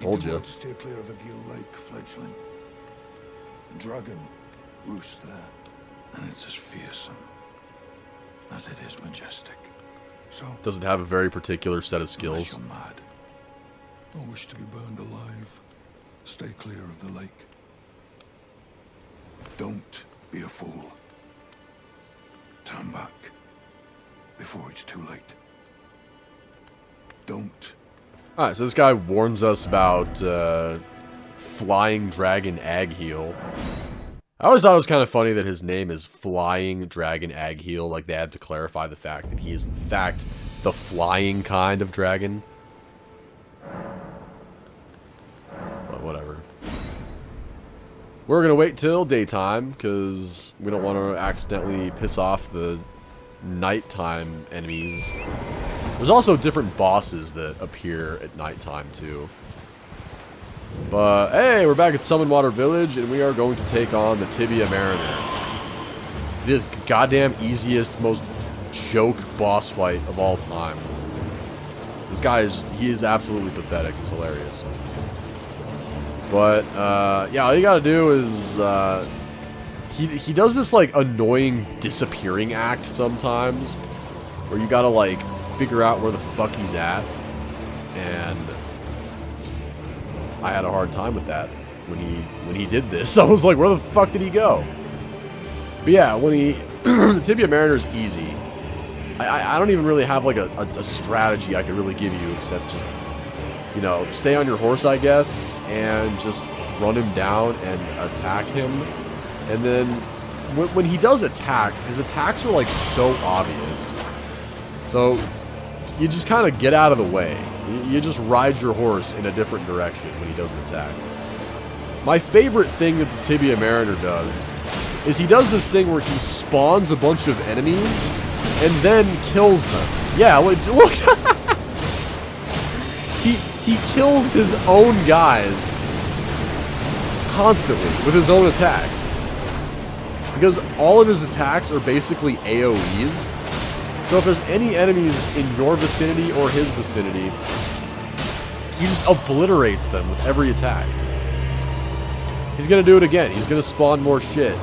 Told You ya. did well to steer clear of Eggheel Lake, fledgling. The dragon roosts there, and it's as fearsome as it is majestic. So, Doesn't have a very particular set of unless skills. you're mad, or wish to be burned alive, stay clear of the lake. Don't be a fool. Turn back before it's too late. Don't. Alright, so this guy warns us about Flying Dragon Eggheel. I always thought it was kind of funny that his name is Flying Dragon Eggheel. Like, they had to clarify the fact that he is, in fact, the flying kind of dragon. But whatever. We're going to wait till daytime, because we don't want to accidentally piss off the nighttime enemies. There's also different bosses that appear at nighttime, too. But, hey, we're back at Summonwater Village, and we are going to take on the Tibia Mariner. The goddamn easiest, most joke boss fight of all time. This guy he is absolutely pathetic. It's hilarious. But, yeah, all you gotta do is, he does this, like, annoying disappearing act sometimes, where you gotta, like, figure out where the fuck he's at, and I had a hard time with that when he did this. I was like, where the fuck did he go? But yeah, when the Tibia Mariner is easy. I don't even really have like a strategy I could really give you, except just, you know, stay on your horse, I guess, and just run him down and attack him. And then when he does attacks, his attacks are like so obvious. So you just kind of get out of the way. You just ride your horse in a different direction when he does an attack. My favorite thing that the Tibia Mariner does is he does this thing where he spawns a bunch of enemies and then kills them. Yeah, look. he kills his own guys constantly with his own attacks. Because all of his attacks are basically AoEs. So if there's any enemies in your vicinity or his vicinity, he just obliterates them with every attack. He's gonna do it again. He's gonna spawn more shit.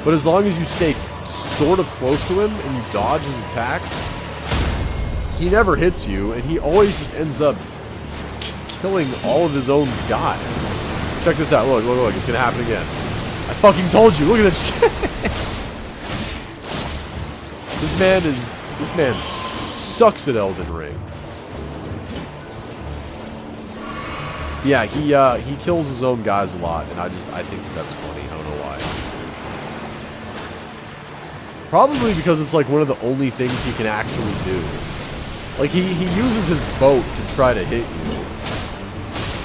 But as long as you stay sort of close to him and you dodge his attacks, he never hits you, and he always just ends up killing all of his own guys. Check this out. Look, look, look. It's gonna happen again. I fucking told you. Look at that shit. This man sucks at Elden Ring. Yeah, he kills his own guys a lot, and I think that's funny. I don't know why. Probably because it's like one of the only things he can actually do. Like he uses his boat to try to hit you,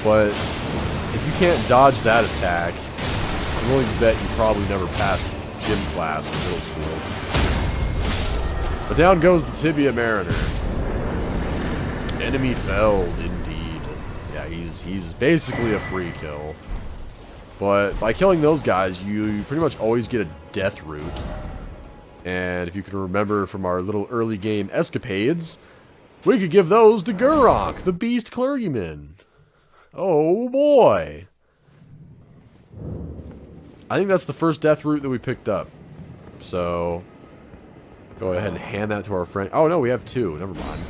but if you can't dodge that attack, I'm willing to bet you probably never passed gym class in middle school. But down goes the Tibia Mariner. Enemy felled, indeed. Yeah, he's basically a free kill. But by killing those guys, you pretty much always get a death route. And if you can remember from our little early game escapades, we could give those to Gurok, the beast clergyman. Oh boy. I think that's the first death route that we picked up. So go ahead and hand that to our friend. Oh no, we have 2. Never mind.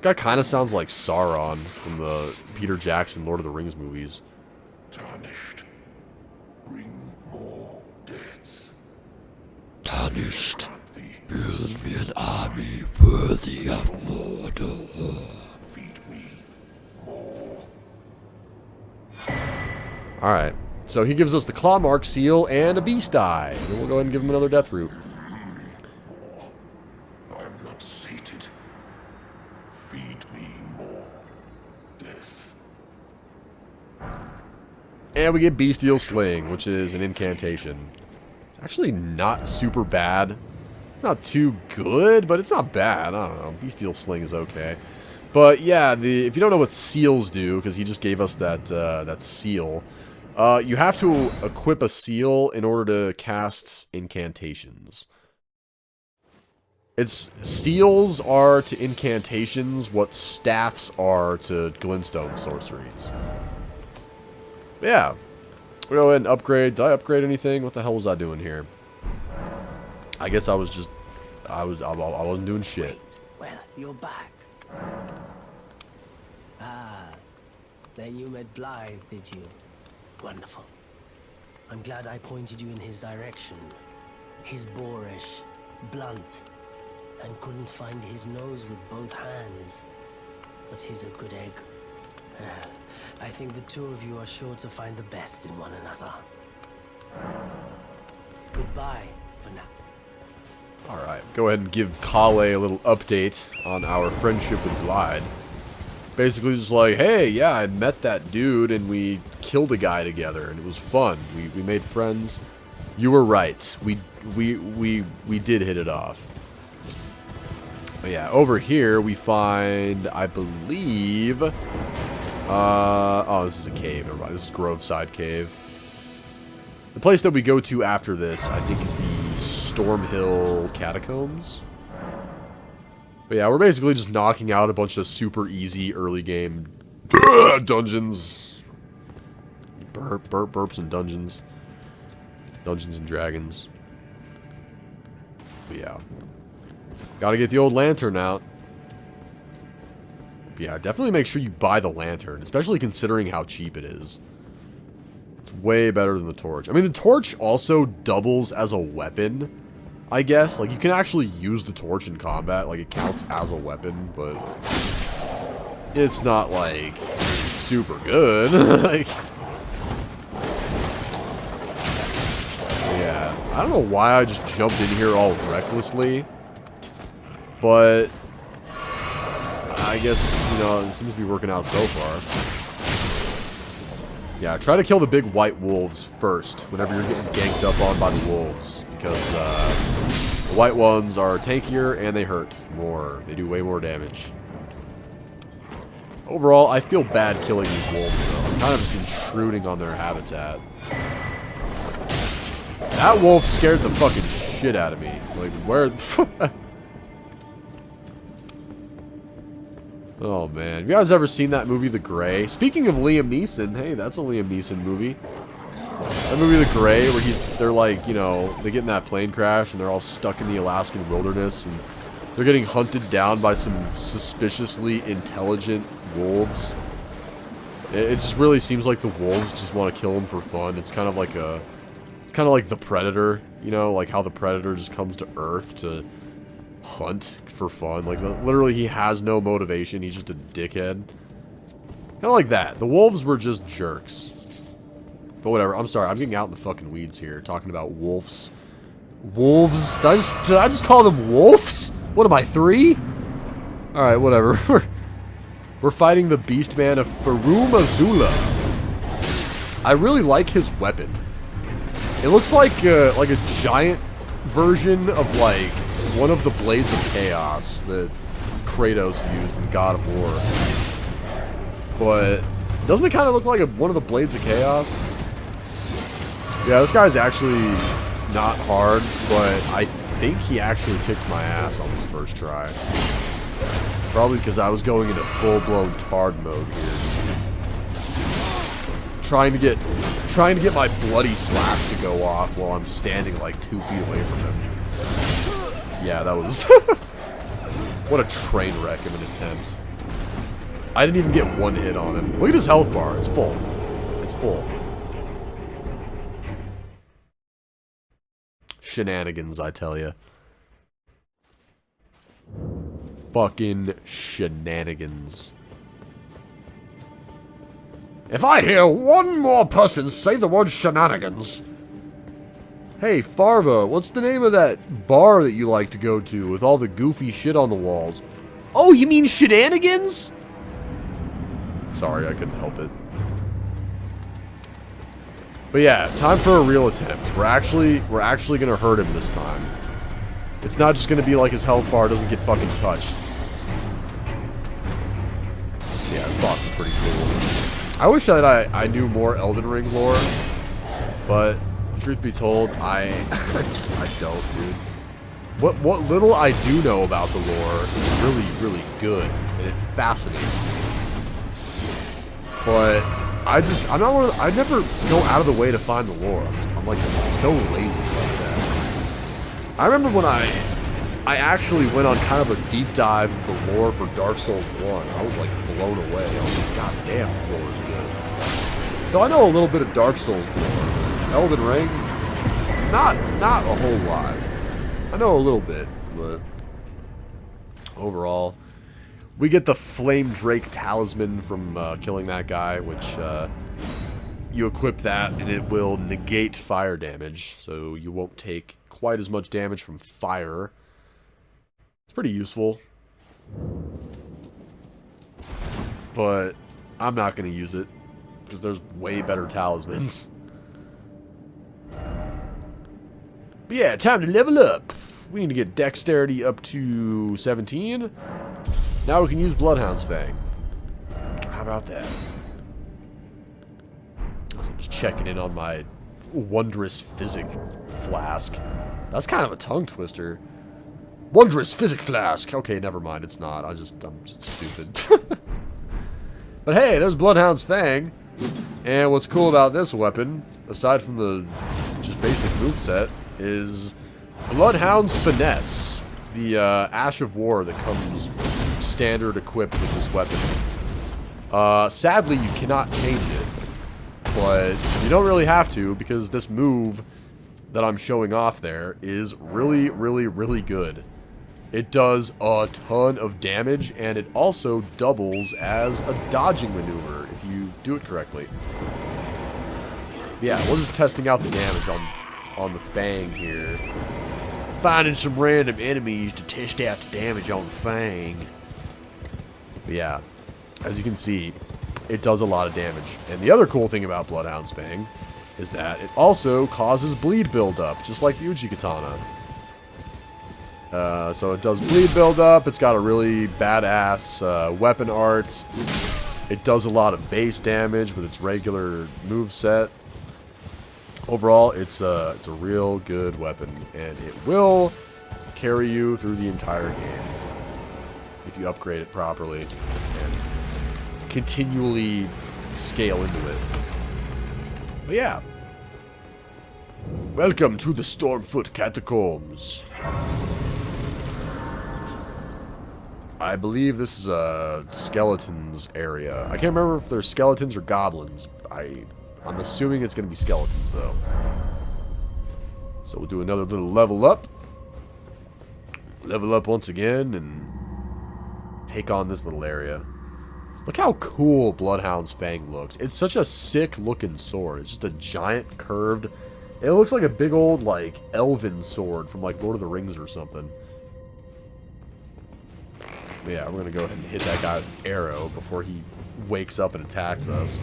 guy kind of sounds like Sauron from the Peter Jackson Lord of the Rings movies. Tarnished. Bring more death. Tarnished. Build me an army worthy of Mordor. Feed me more. Alright, so he gives us the claw mark seal and a beast eye. And then we'll go ahead and give him another death root. I am not sated. Feed me more death. And we get Bestial Sling, which is an incantation. It's actually not super bad. It's not too good, but it's not bad. I don't know. Bestial Sling is okay. But yeah, if you don't know what seals do, because he just gave us that seal, you have to equip a seal in order to cast incantations. Seals are to incantations what staffs are to glintstone sorceries. But yeah, we'll go ahead and upgrade. Did I upgrade anything? What the hell was I doing here? I guess I wasn't doing shit. Well, you're back. Ah, then you met Blythe, did you? Wonderful. I'm glad I pointed you in his direction. He's boorish, blunt, and couldn't find his nose with both hands. But he's a good egg. I think the two of you are sure to find the best in one another. Goodbye for now. Alright, go ahead and give Kale a little update on our friendship with Blythe. Basically just like, hey, yeah, I met that dude and we killed a guy together and it was fun. We made friends. You were right. We did hit it off. But yeah, over here we find, I believe, oh, this is a cave. Never mind. This is Groveside Cave. The place that we go to after this, I think, is the Stormveil Catacombs. But yeah, we're basically just knocking out a bunch of super easy early game dungeons. Burps and dungeons. Dungeons and Dragons. But yeah. Gotta get the old lantern out. But yeah, definitely make sure you buy the lantern, especially considering how cheap it is. It's way better than the torch. I mean, the torch also doubles as a weapon, I guess. Like, you can actually use the torch in combat. Like, it counts as a weapon, but it's not, like, super good. Like, yeah. I don't know why I just jumped in here all recklessly, but I guess, you know, it seems to be working out so far. Yeah, try to kill the big white wolves first whenever you're getting ganked up on by the wolves, because the white ones are tankier and they hurt more. They do way more damage. Overall, I feel bad killing these wolves, though. I'm kind of just intruding on their habitat. That wolf scared the fucking shit out of me. Like, where... Oh, man. Have you guys ever seen that movie, The Grey? Speaking of Liam Neeson, hey, that's a Liam Neeson movie. That movie, The Grey, where they're like, you know, they get in that plane crash and they're all stuck in the Alaskan wilderness and they're getting hunted down by some suspiciously intelligent wolves. It just really seems like the wolves just want to kill them for fun. It's kind of like The Predator, you know, like how the Predator just comes to Earth to hunt for fun. Like, literally, he has no motivation. He's just a dickhead. Kind of like that. The wolves were just jerks. But whatever. I'm sorry. I'm getting out in the fucking weeds here, talking about wolves. Wolves? Did I just call them wolves? What am I, 3? Alright, whatever. We're fighting the Beastman of Farum Azula. I really like his weapon. It looks like a giant version of, like, one of the Blades of Chaos that Kratos used in God of War. But doesn't it kind of look like one of the Blades of Chaos? Yeah, this guy's actually not hard, but I think he actually kicked my ass on this first try. Probably because I was going into full-blown Tard mode here. Trying to get my bloody slash to go off while I'm standing like 2 feet away from him. Yeah, that was... What a train wreck of an attempt. I didn't even get one hit on him. Look at his health bar. It's full. It's full. Shenanigans, I tell ya. Fucking shenanigans. If I hear one more person say the word shenanigans... Hey, Farva, what's the name of that bar that you like to go to with all the goofy shit on the walls? Oh, you mean shenanigans? Sorry, I couldn't help it. But yeah, time for a real attempt. We're actually gonna hurt him this time. It's not just gonna be like his health bar doesn't get fucking touched. Yeah, this boss is pretty cool. I wish that I knew more Elden Ring lore, but truth be told, I don't, dude. What little I do know about the lore is really, really good, and it fascinates me. But I'm not one of I never go out of the way to find the lore. I'm like so lazy like that. I remember when I actually went on kind of a deep dive of the lore for Dark Souls 1. I was like blown away. I was like, god damn, the lore is good. So I know a little bit of Dark Souls lore. Elden Ring, not a whole lot. I know a little bit, but overall, we get the Flame Drake Talisman from killing that guy, which you equip that and it will negate fire damage, so you won't take quite as much damage from fire. It's pretty useful, but I'm not going to use it because there's way better talismans. But yeah, time to level up. We need to get dexterity up to 17. Now we can use Bloodhound's Fang. How about that? I'm just checking in on my Wondrous Physic Flask. That's kind of a tongue twister. Wondrous Physic Flask. Okay, never mind. It's not. I'm just stupid. But hey, there's Bloodhound's Fang. And what's cool about this weapon, aside from the just basic moveset, is Bloodhound's Finesse, the Ash of War that comes standard equipped with this weapon. Sadly, you cannot change it, but you don't really have to because this move that I'm showing off there is really, really, really good. It does a ton of damage, and it also doubles as a dodging maneuver if you do it correctly. Yeah, we're just testing out the damage on the Fang here. Finding some random enemies to test out the damage on the Fang. But yeah, as you can see, it does a lot of damage. And the other cool thing about Bloodhound's Fang is that it also causes bleed buildup, just like the Uchi Katana. So it does bleed buildup. It's got a really badass weapon art. It does a lot of base damage with its regular moveset. Overall, it's a real good weapon, and it will carry you through the entire game if you upgrade it properly and continually scale into it. But yeah, welcome to the Stormfoot Catacombs. I believe this is a skeletons area. I can't remember if they're skeletons or goblins. I'm assuming it's going to be skeletons, though. So we'll do another little level up. Level up once again and take on this little area. Look how cool Bloodhound's Fang looks. It's such a sick-looking sword. It's just a giant curved... It looks like a big old, like, elven sword from, like, Lord of the Rings or something. But yeah, we're going to go ahead and hit that guy with an arrow before he wakes up and attacks us.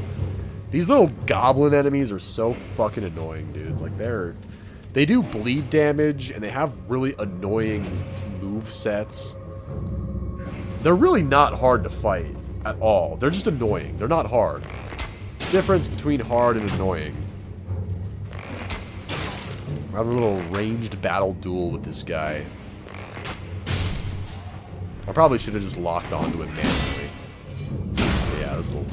These little goblin enemies are so fucking annoying, dude. Like, they do bleed damage, and they have really annoying movesets. They're really not hard to fight at all. They're just annoying. They're not hard. Difference between hard and annoying. I have a little ranged battle duel with this guy. I probably should have just locked onto it manually. But yeah, this little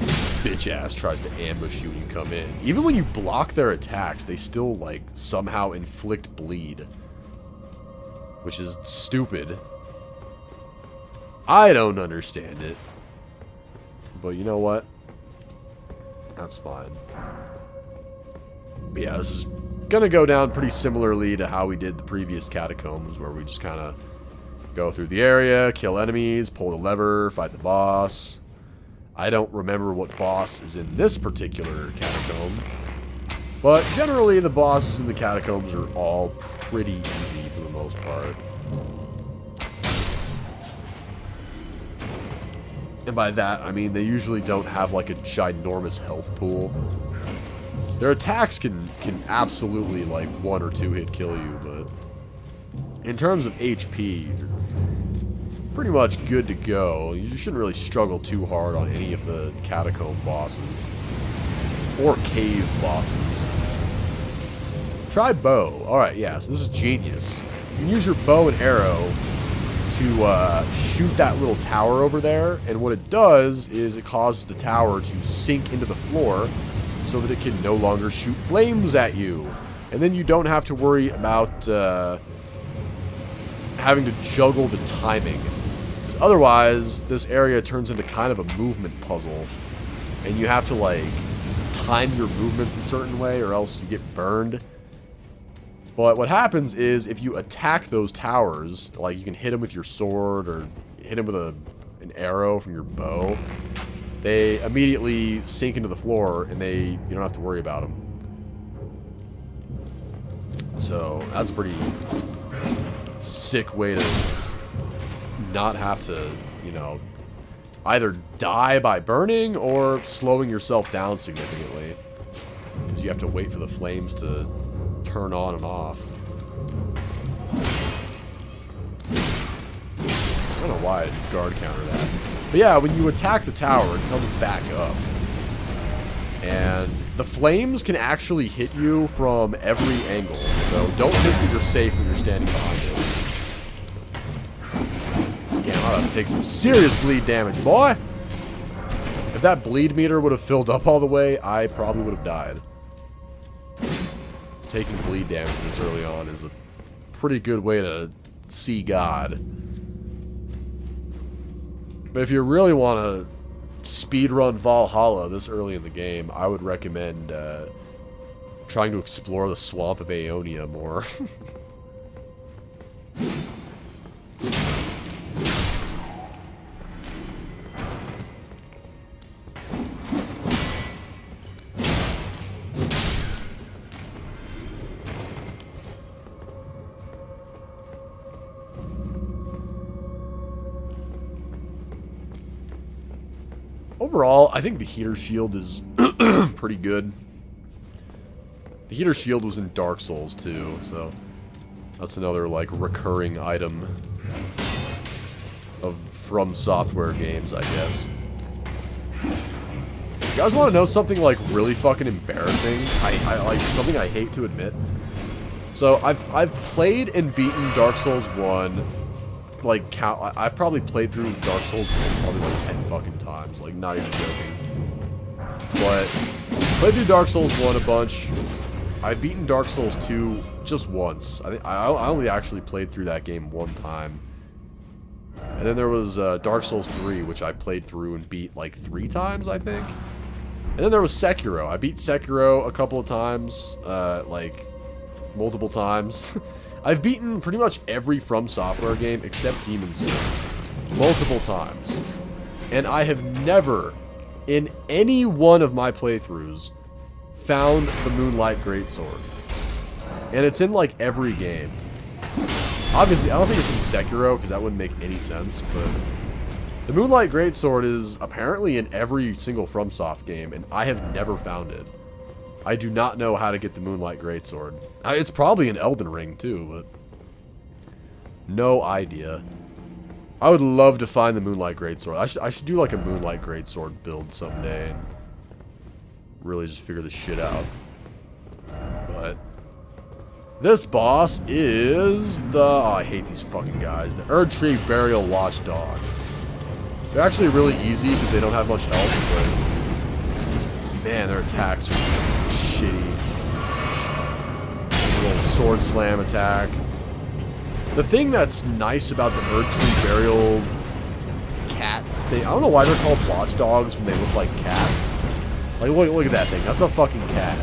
bitch ass tries to ambush you when you come in. Even when you block their attacks, they still, like, somehow inflict bleed. Which is stupid. I don't understand it. but you know what? That's fine. But yeah, this is gonna go down pretty similarly to how we did the previous catacombs, where we just kind of go through the area, kill enemies, pull the lever, fight the boss. I don't remember what boss is in this particular catacomb, but generally the bosses in the catacombs are all pretty easy for the most part. And by that, I mean they usually don't have like a ginormous health pool. Their attacks can absolutely like 1 or 2 hit kill you, but in terms of HP, you're pretty much good to go. You shouldn't really struggle too hard on any of the catacomb bosses or cave bosses. Try bow. Alright, yeah, so this is genius. You can use your bow and arrow to shoot that little tower over there, and what it does is it causes the tower to sink into the floor so that it can no longer shoot flames at you. And then you don't have to worry about having to juggle the timing. Because otherwise, this area turns into kind of a movement puzzle, and you have to, like, time your movements a certain way or else you get burned. But what happens is, if you attack those towers, like you can hit them with your sword or hit them with an arrow from your bow, they immediately sink into the floor and you don't have to worry about them. So that's a pretty sick way to not have to, you know, either die by burning or slowing yourself down significantly, because you have to wait for the flames to turn on and off. I don't know why I didn't guard counter that. But yeah, when you attack the tower, it comes back up. And the flames can actually hit you from every angle. So don't think that you're safe when you're standing behind it. Damn, I'm about to take some serious bleed damage, boy! If that bleed meter would have filled up all the way, I probably would have died. Taking bleed damage this early on is a pretty good way to see God. But if you really want to speedrun Valhalla this early in the game, I would recommend trying to explore the swamp of Aeonia more. Overall, I think the heater shield is pretty good. The heater shield was in Dark Souls too, so that's another like recurring item of From Software games, I guess. You guys want to know something like really fucking embarrassing? I like something I hate to admit. So I've played and beaten Dark Souls 1. Like, I've probably played through Dark Souls 1 probably like 10 fucking times, like, not even joking. But, played through Dark Souls 1 a bunch. I've beaten Dark Souls 2 just once. I think I only actually played through that game one time. And then there was Dark Souls 3, which I played through and beat like 3 times, I think. And then there was Sekiro. I beat Sekiro a couple of times, like, multiple times. I've beaten pretty much every From Software game except Demon's Souls multiple times. And I have never, in any one of my playthroughs, found the Moonlight Greatsword. And it's in, like, every game. Obviously, I don't think it's in Sekiro, because that wouldn't make any sense, but the Moonlight Greatsword is apparently in every single FromSoft game, and I have never found it. I do not know how to get the Moonlight Greatsword. It's probably in Elden Ring, too, but no idea. I would love to find the Moonlight Greatsword. I should do, like, a Moonlight Greatsword build someday and really just figure this shit out. But this boss is the... Oh, I hate these fucking guys. The Erdtree Burial Watchdog. They're actually really easy because they don't have much health, but man, their attacks are shitty. A little sword slam attack. The thing that's nice about the Erdtree Burial cat thing. I don't know why they're called watchdogs when they look like cats. Like, look at that thing. That's a fucking cat.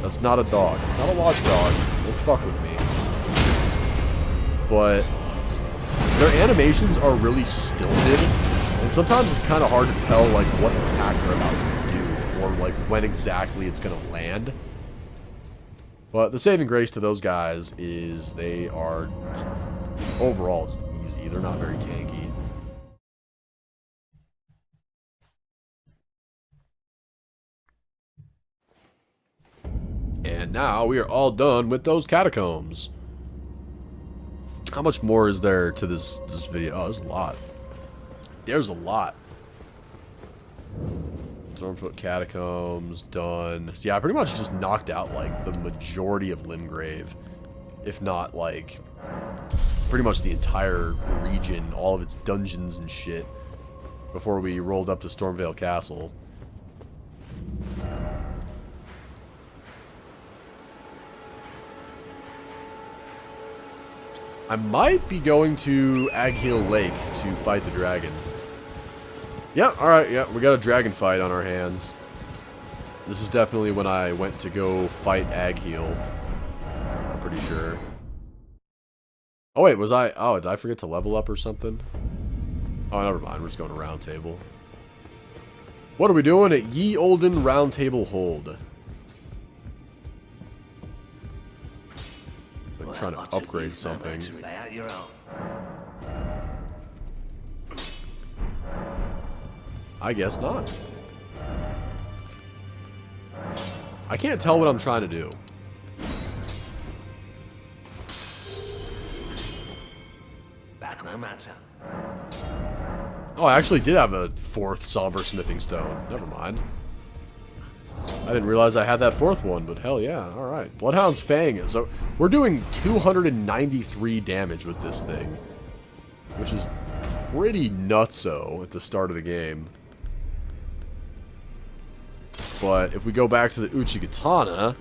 That's not a dog. It's not a watchdog. Don't fuck with me. But their animations are really stilted, and sometimes it's kind of hard to tell like what attack they're about to do, or like when exactly it's gonna land. But the saving grace to those guys is they are overall just easy. They're not very tanky. And now we are all done with those catacombs. How much more is there to this video? Oh, there's a lot. There's a lot. Stormveil Catacombs, done. So yeah, I pretty much just knocked out, like, the majority of Limgrave. If not, like, pretty much the entire region, all of its dungeons and shit, before we rolled up to Stormveil Castle. I might be going to Agheel Lake to fight the dragon. Yeah, alright, yeah, we got a dragon fight on our hands. This is definitely when I went to go fight Agheel. I'm pretty sure. Oh wait, was I... Oh, did I forget to level up or something? Oh, never mind, we're just going to round table. What are we doing at Ye Olden Round Table Hold? Like trying to upgrade something. I guess not. I can't tell what I'm trying to do. Back no matter. Oh, I actually did have a 4th somber smithing stone. Never mind. I didn't realize I had that 4th one, but hell yeah. Alright. Bloodhound's Fang. So we're doing 293 damage with this thing, which is pretty nutso at the start of the game. But if we go back to the Uchigatana,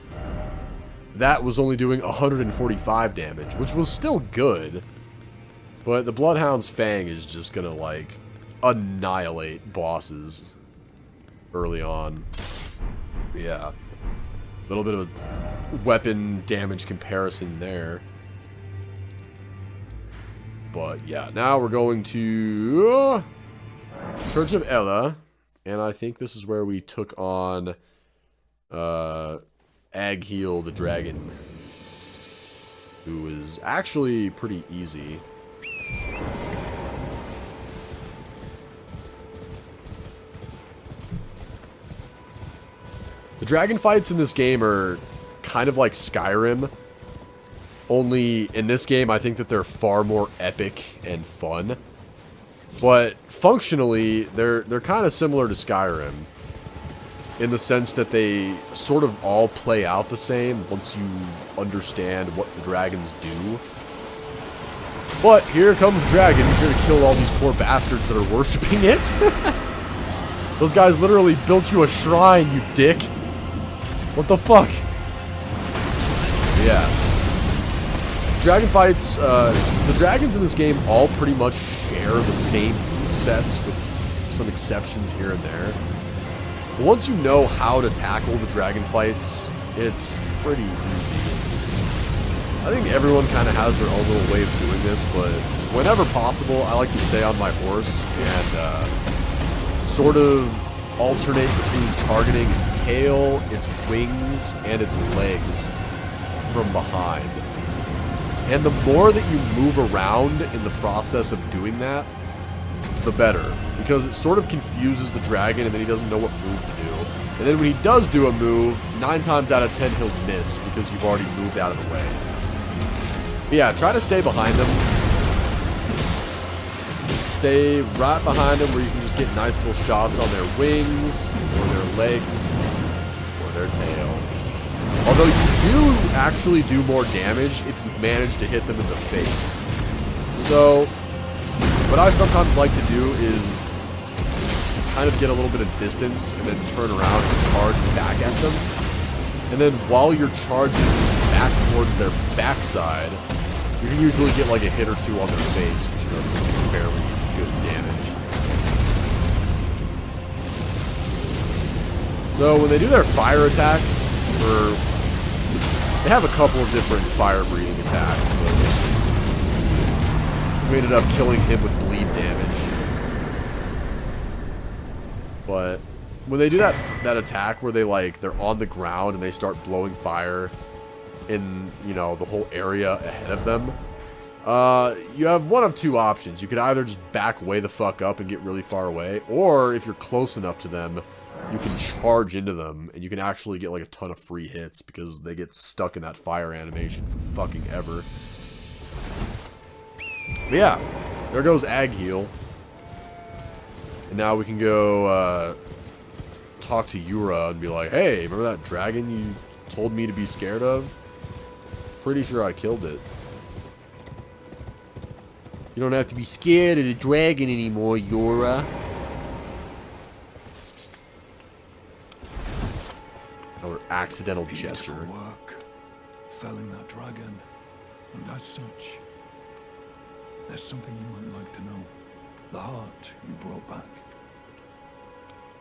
that was only doing 145 damage, which was still good. But the Bloodhound's Fang is just gonna, like, annihilate bosses early on. Yeah. A little bit of a weapon damage comparison there. But yeah, now we're going to Church of Ella. And I think this is where we took on Agheel the dragon, who is actually pretty easy. The dragon fights in this game are kind of like Skyrim, only in this game I think that they're far more epic and fun. But functionally, they're kind of similar to Skyrim, in the sense that they sort of all play out the same once you understand what the dragons do. But here comes the dragon, he's here to kill all these poor bastards that are worshipping it. Those guys literally built you a shrine, you dick. What the fuck? Yeah. Dragon fights, the dragons in this game all pretty much share the same movesets, with some exceptions here and there. But once you know how to tackle the dragon fights, it's pretty easy. I think everyone kind of has their own little way of doing this, but whenever possible, I like to stay on my horse and sort of alternate between targeting its tail, its wings, and its legs from behind. And the more that you move around in the process of doing that, the better. Because it sort of confuses the dragon and then he doesn't know what move to do. And then when he does do a move, 9 times out of 10 he'll miss because you've already moved out of the way. But yeah, try to stay behind him. Stay right behind them where you can just get nice little shots on their wings, or their legs, or their tail. Although you do actually do more damage if you manage to hit them in the face. So, what I sometimes like to do is kind of get a little bit of distance and then turn around and charge back at them. And then while you're charging back towards their backside, you can usually get like a hit or two on their face, which are fairly good damage. So when they do their fire attack, or they have a couple of different fire-breathing attacks, but we ended up killing him with bleed damage. But when they do that attack where they're on the ground and they start blowing fire in, you know, the whole area ahead of them, you have one of two options. You could either just back way the fuck up and get really far away, or if you're close enough to them, you can charge into them, and you can actually get like a ton of free hits because they get stuck in that fire animation for fucking ever. But yeah, there goes Ag Heal. And now we can go talk to Yura and be like, hey, remember that dragon you told me to be scared of? Pretty sure I killed it. You don't have to be scared of the dragon anymore, Yura. Or accidental gesture. Work, felling that dragon, and as such, there's something you might like to know. The heart you brought back.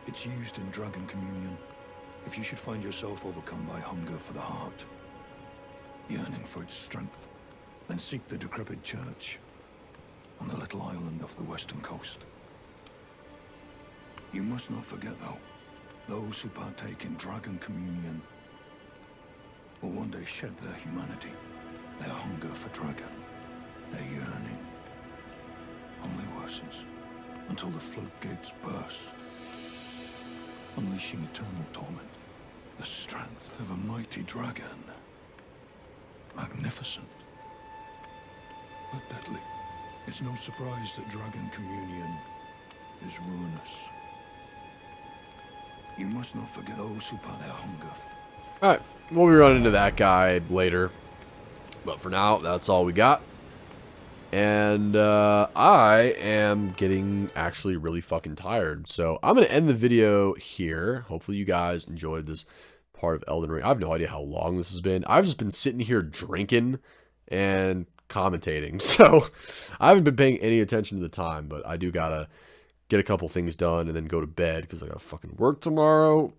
It's used in Dragon Communion. If you should find yourself overcome by hunger for the heart, yearning for its strength, then seek the decrepit church on the little island off the western coast. You must not forget, though, those who partake in Dragon Communion will one day shed their humanity, their hunger for dragon, their yearning only worsens until the floodgates burst, unleashing eternal torment. The strength of a mighty dragon. Magnificent, but deadly. It's no surprise that Dragon Communion is ruinous. You must not forget those who part their hunger. Alright, we'll be running into that guy later. But for now, that's all we got. And I am getting actually really fucking tired. So I'm going to end the video here. Hopefully you guys enjoyed this part of Elden Ring. I have no idea how long this has been. I've just been sitting here drinking and commentating. So I haven't been paying any attention to the time. But I do got to get a couple things done and then go to bed because I got to fucking work tomorrow.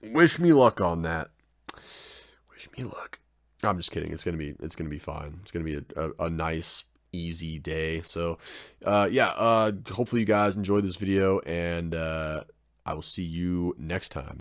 Wish me luck on that. Wish me luck. I'm just kidding. It's gonna be fine. It's gonna be a nice, easy day. So yeah, hopefully you guys enjoyed this video, and I will see you next time.